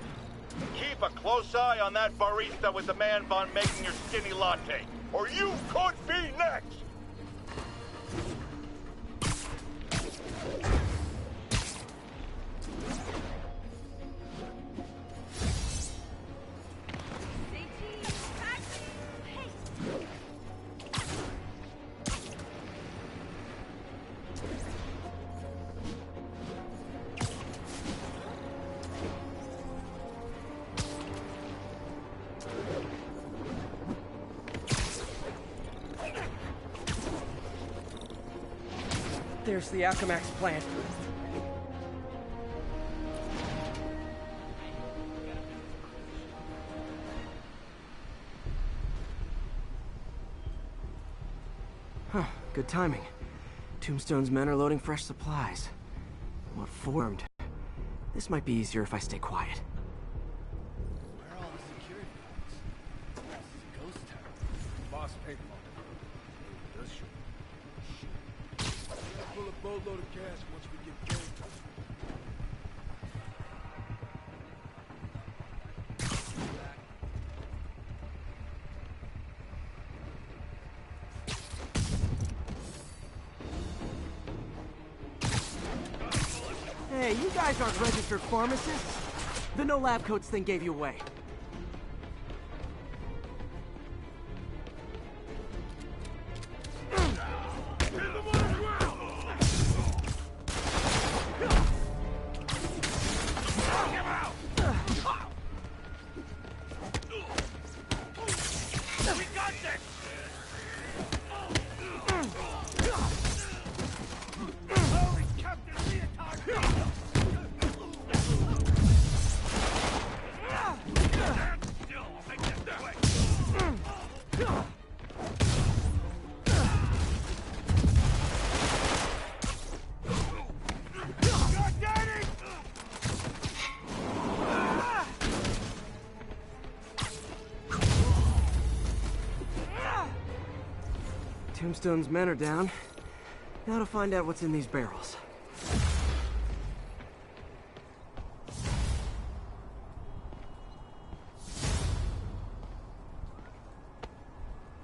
Keep a close eye on that barista with the man bun making your skinny latte, or you could be next! There's the Alchemax plant. Huh, good timing. Tombstone's men are loading fresh supplies. What formed? This might be easier if I stay quiet. Where are all the security guards? This is a ghost town. Boss paid them all. Does shoot. Pull a boatload of cash once we get paid. Hey, you guys aren't registered pharmacists. The no lab coats thing gave you away. Tombstone's men are down. Now to find out what's in these barrels.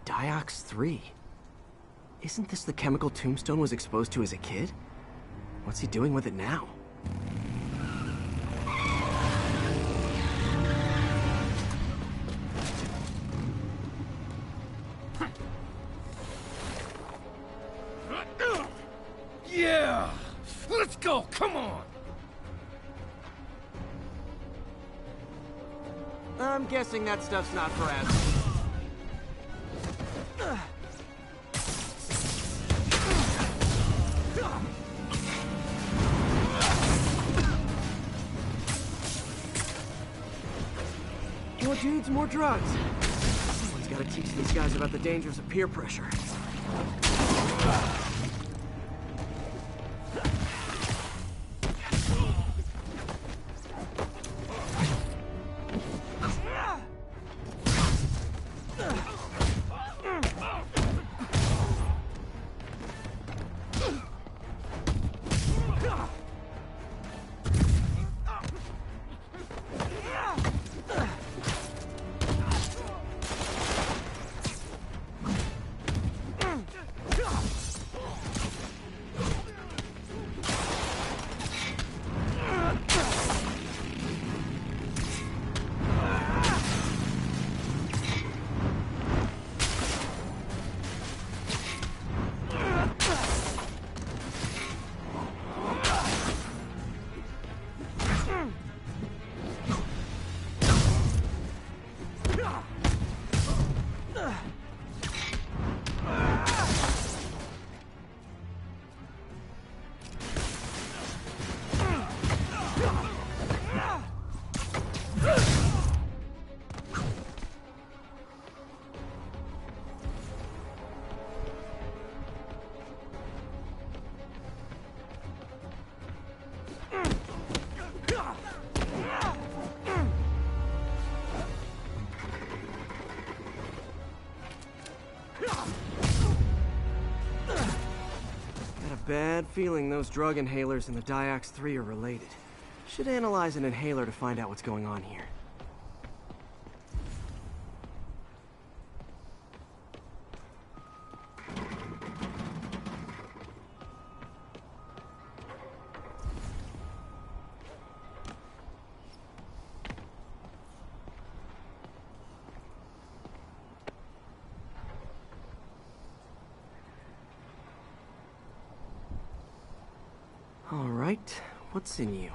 Diox 3. Isn't this the chemical Tombstone was exposed to as a kid? What's he doing with it now? Yeah! Let's go, come on! I'm guessing that stuff's not for us. More dudes, more drugs. Someone's gotta teach these guys about the dangers of peer pressure. bad feeling those drug inhalers and the Diox 3 are related. Should analyze an inhaler to find out what's going on here. All right, what's in you?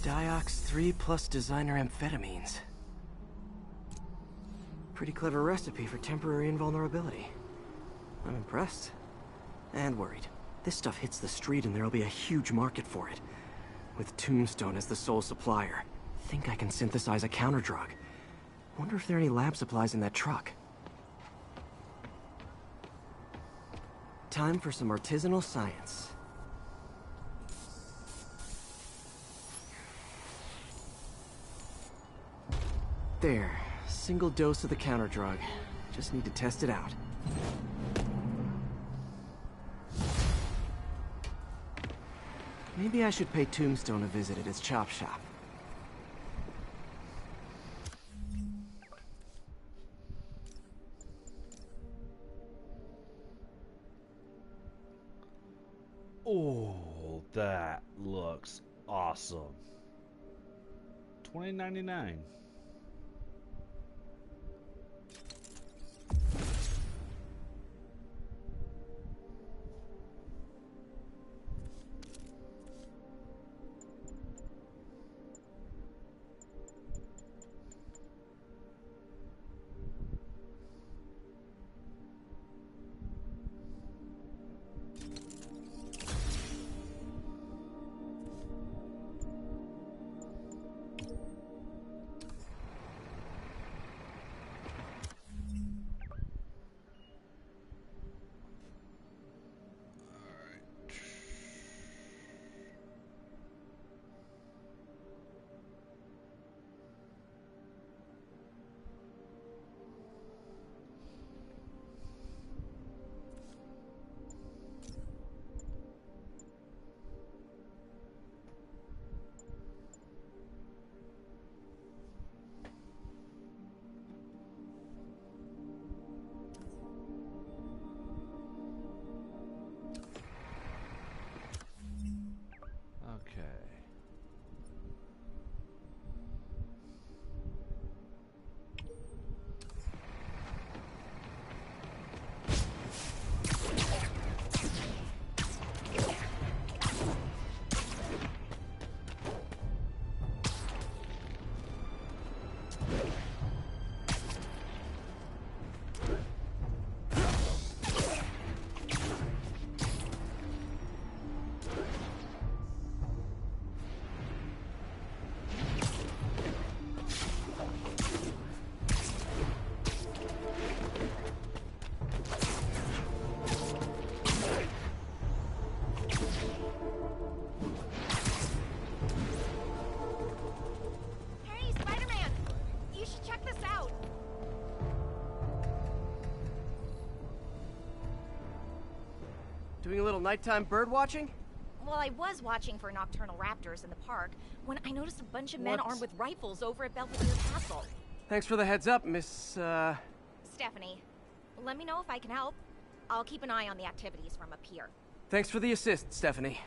Diox 3 plus designer amphetamines. Pretty clever recipe for temporary invulnerability. I'm impressed. And worried. This stuff hits the street and there'll be a huge market for it. With Tombstone as the sole supplier. Think I can synthesize a counterdrug. Wonder if there are any lab supplies in that truck. Time for some artisanal science. There, single dose of the counterdrug. Just need to test it out. Maybe I should pay Tombstone a visit at his chop shop. Oh, that looks awesome. $20.99. Doing a little nighttime bird watching? Well, I was watching for nocturnal raptors in the park when I noticed a bunch of men armed with rifles over at Belvedere Castle. Thanks for the heads up, Miss, Stephanie, let me know if I can help. I'll keep an eye on the activities from up here. Thanks for the assist, Stephanie.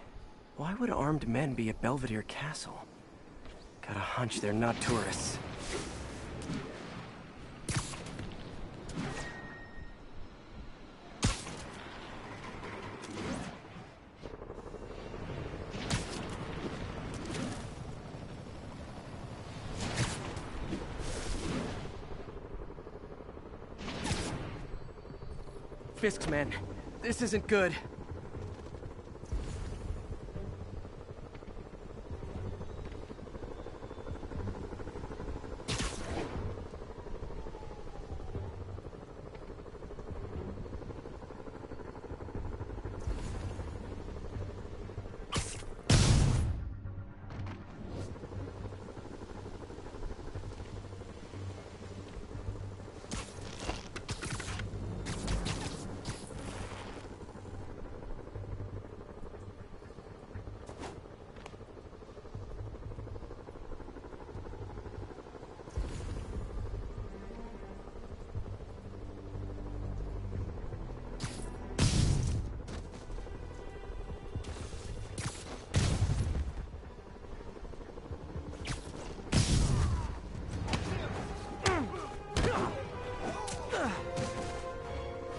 Why would armed men be at Belvedere Castle? Got a hunch they're not tourists. Fisk's men. This isn't good.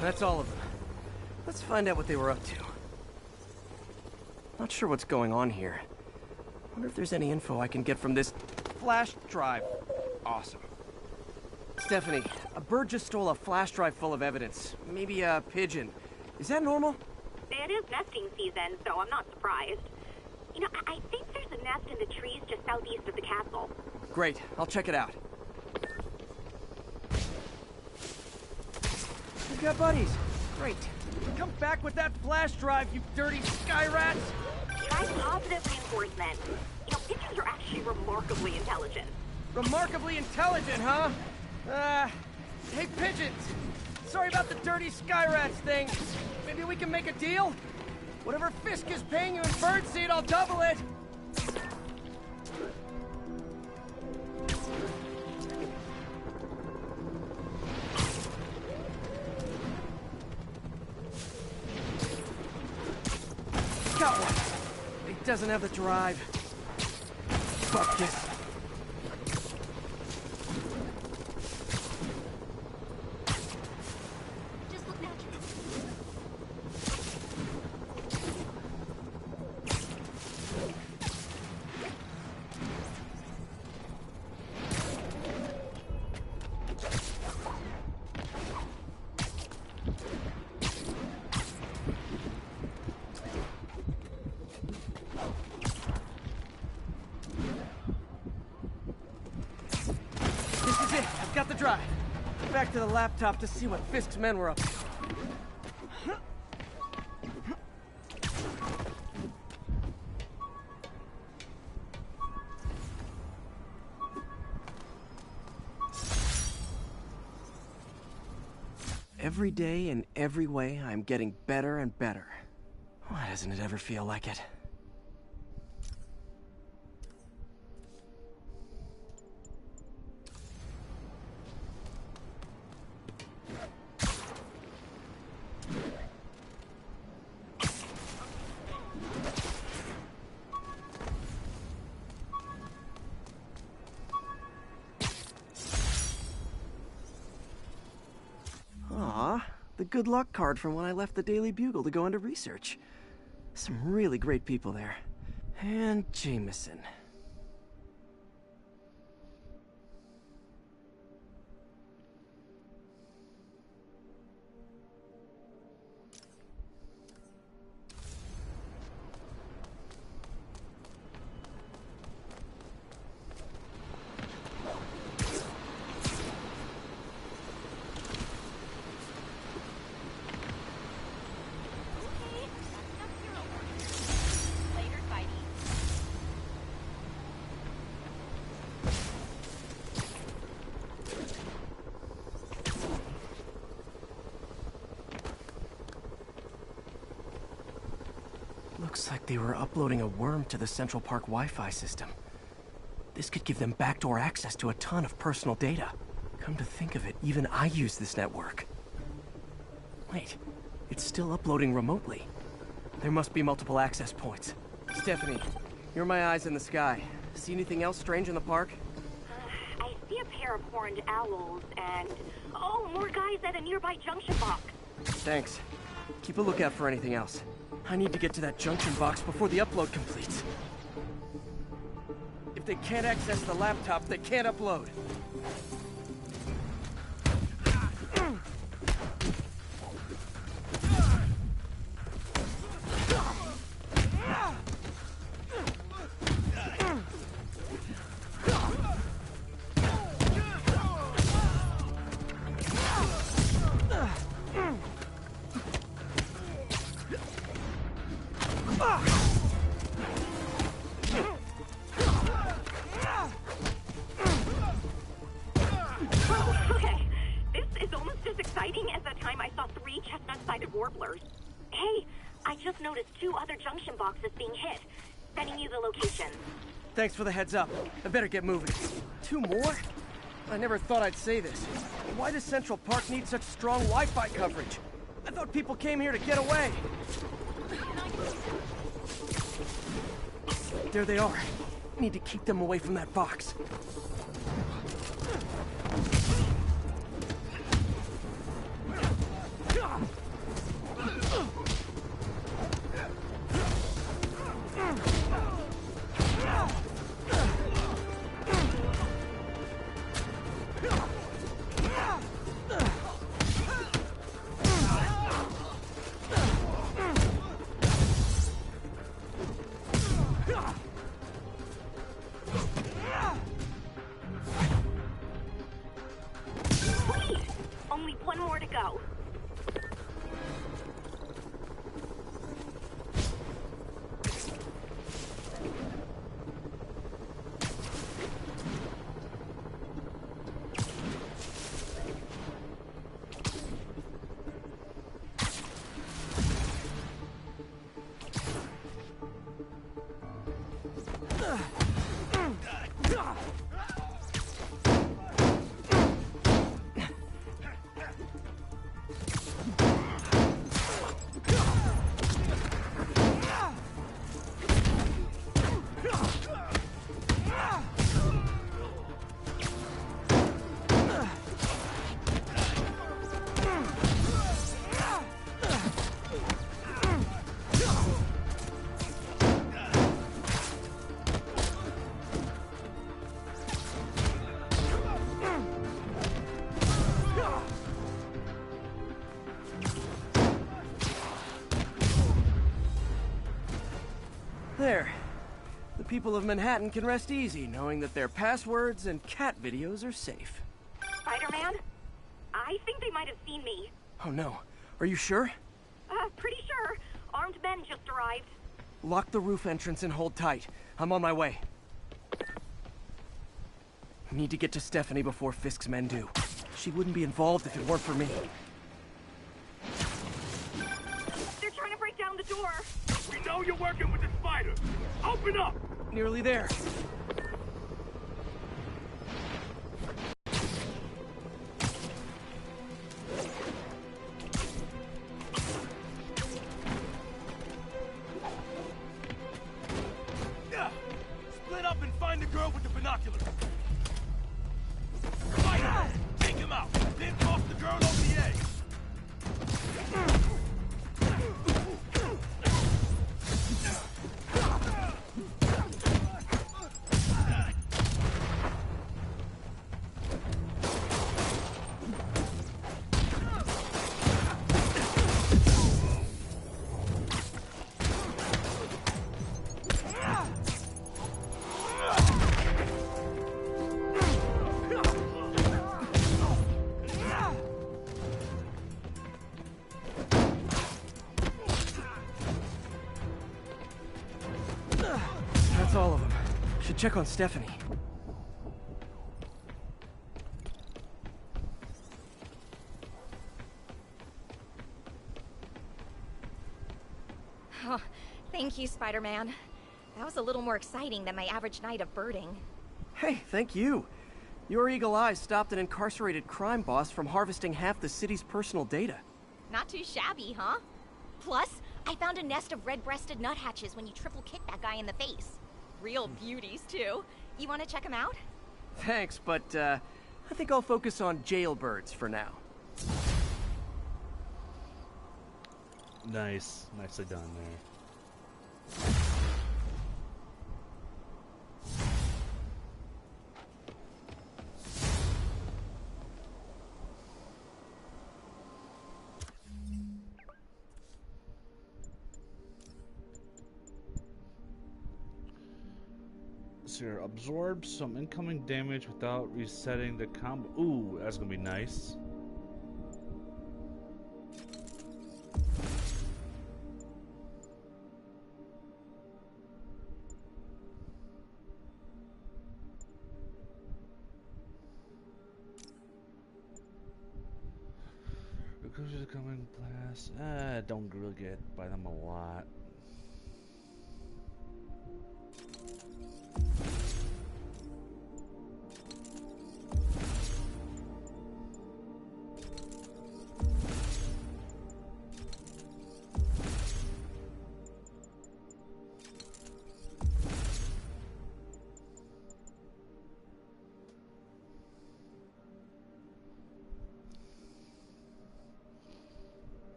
That's all of them. Let's find out what they were up to. Not sure what's going on here. Wonder if there's any info I can get from this flash drive. Awesome. Stephanie, a bird just stole a flash drive full of evidence. Maybe a pigeon. Is that normal? It is nesting season, so I'm not surprised. You know, I think there's a nest in the trees just southeast of the castle. Great, I'll check it out. We've got buddies. Great. Come back with that flash drive, you dirty sky rats! Try positive reinforcement. You know, pigeons are actually remarkably intelligent. Remarkably intelligent, huh? Hey, pigeons! Sorry about the dirty sky rats thing. Maybe we can make a deal? Whatever Fisk is paying you in birdseed, I'll double it! Got one. It doesn't have the drive. Fuck this. Got the drive. Back to the laptop to see what Fisk's men were up to. Every day, in every way, I'm getting better and better. Why doesn't it ever feel like it? The good luck card from when I left the Daily Bugle to go into research. Some really great people there. And Jameson. Looks like they were uploading a worm to the Central Park Wi-Fi system. This could give them backdoor access to a ton of personal data. Come to think of it, even I use this network. Wait, it's still uploading remotely. There must be multiple access points. Stephanie, you're my eyes in the sky. See anything else strange in the park? I see a pair of horned owls and... oh, more guys at a nearby junction box. Thanks. Keep a lookout for anything else. I need to get to that junction box before the upload completes. If they can't access the laptop, they can't upload. Okay, this is almost as exciting as the time I saw 3 chestnut-sided warblers. Hey, I just noticed 2 other junction boxes being hit. Sending you the location. Thanks for the heads up. I better get moving. 2 more? I never thought I'd say this. Why does Central Park need such strong Wi-Fi coverage? I thought people came here to get away. There they are. Need to keep them away from that box. Wait! Only 1 more to go. There. The people of Manhattan can rest easy knowing that their passwords and cat videos are safe. Spider-Man? I think they might have seen me. Oh no. Are you sure? Pretty sure. Armed men just arrived. Lock the roof entrance and hold tight. I'm on my way. Need to get to Stephanie before Fisk's men do. She wouldn't be involved if it weren't for me. They're trying to break down the door. We know you're working with the spider. Open up! Nearly there. Split up and find the girl with the binoculars. Spider! Take him out! Then toss the girl over the edge! That's all of them. Should check on Stephanie. Oh, Thank you, Spider-Man. That was a little more exciting than my average night of birding. Hey, thank you. Your eagle eyes stopped an incarcerated crime boss from harvesting half the city's personal data. Not too shabby, huh? Plus, I found a nest of red-breasted nuthatches when you triple kicked that guy in the face. Real beauties, too. You want to check them out? Thanks, but I think I'll focus on jailbirds for now. Nice. Nicely done there. Here, absorb some incoming damage without resetting the combo. Ooh, that's gonna be nice. Because of the coming blast. Don't really get by them a lot.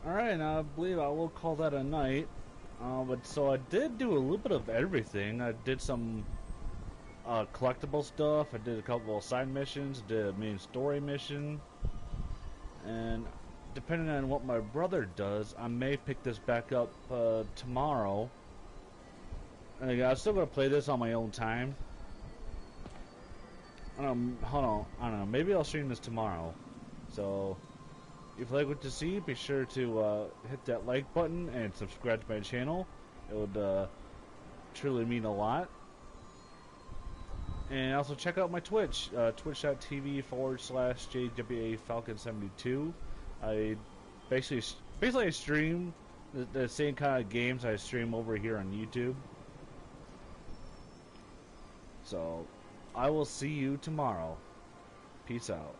Alright, now I believe I will call that a night. But so I did do a little bit of everything. I did some collectible stuff. I did a couple of side missions. Did a main story mission. And depending on what my brother does, I may pick this back up tomorrow. And again, I'm still gonna play this on my own time. Hold on. I don't know. Maybe I'll stream this tomorrow. So if you like what you see, be sure to hit that like button and subscribe to my channel. It would truly mean a lot. And also check out my Twitch, twitch.tv/JWAFalcon72. I basically stream the same kind of games I stream over here on YouTube. So I will see you tomorrow. Peace out.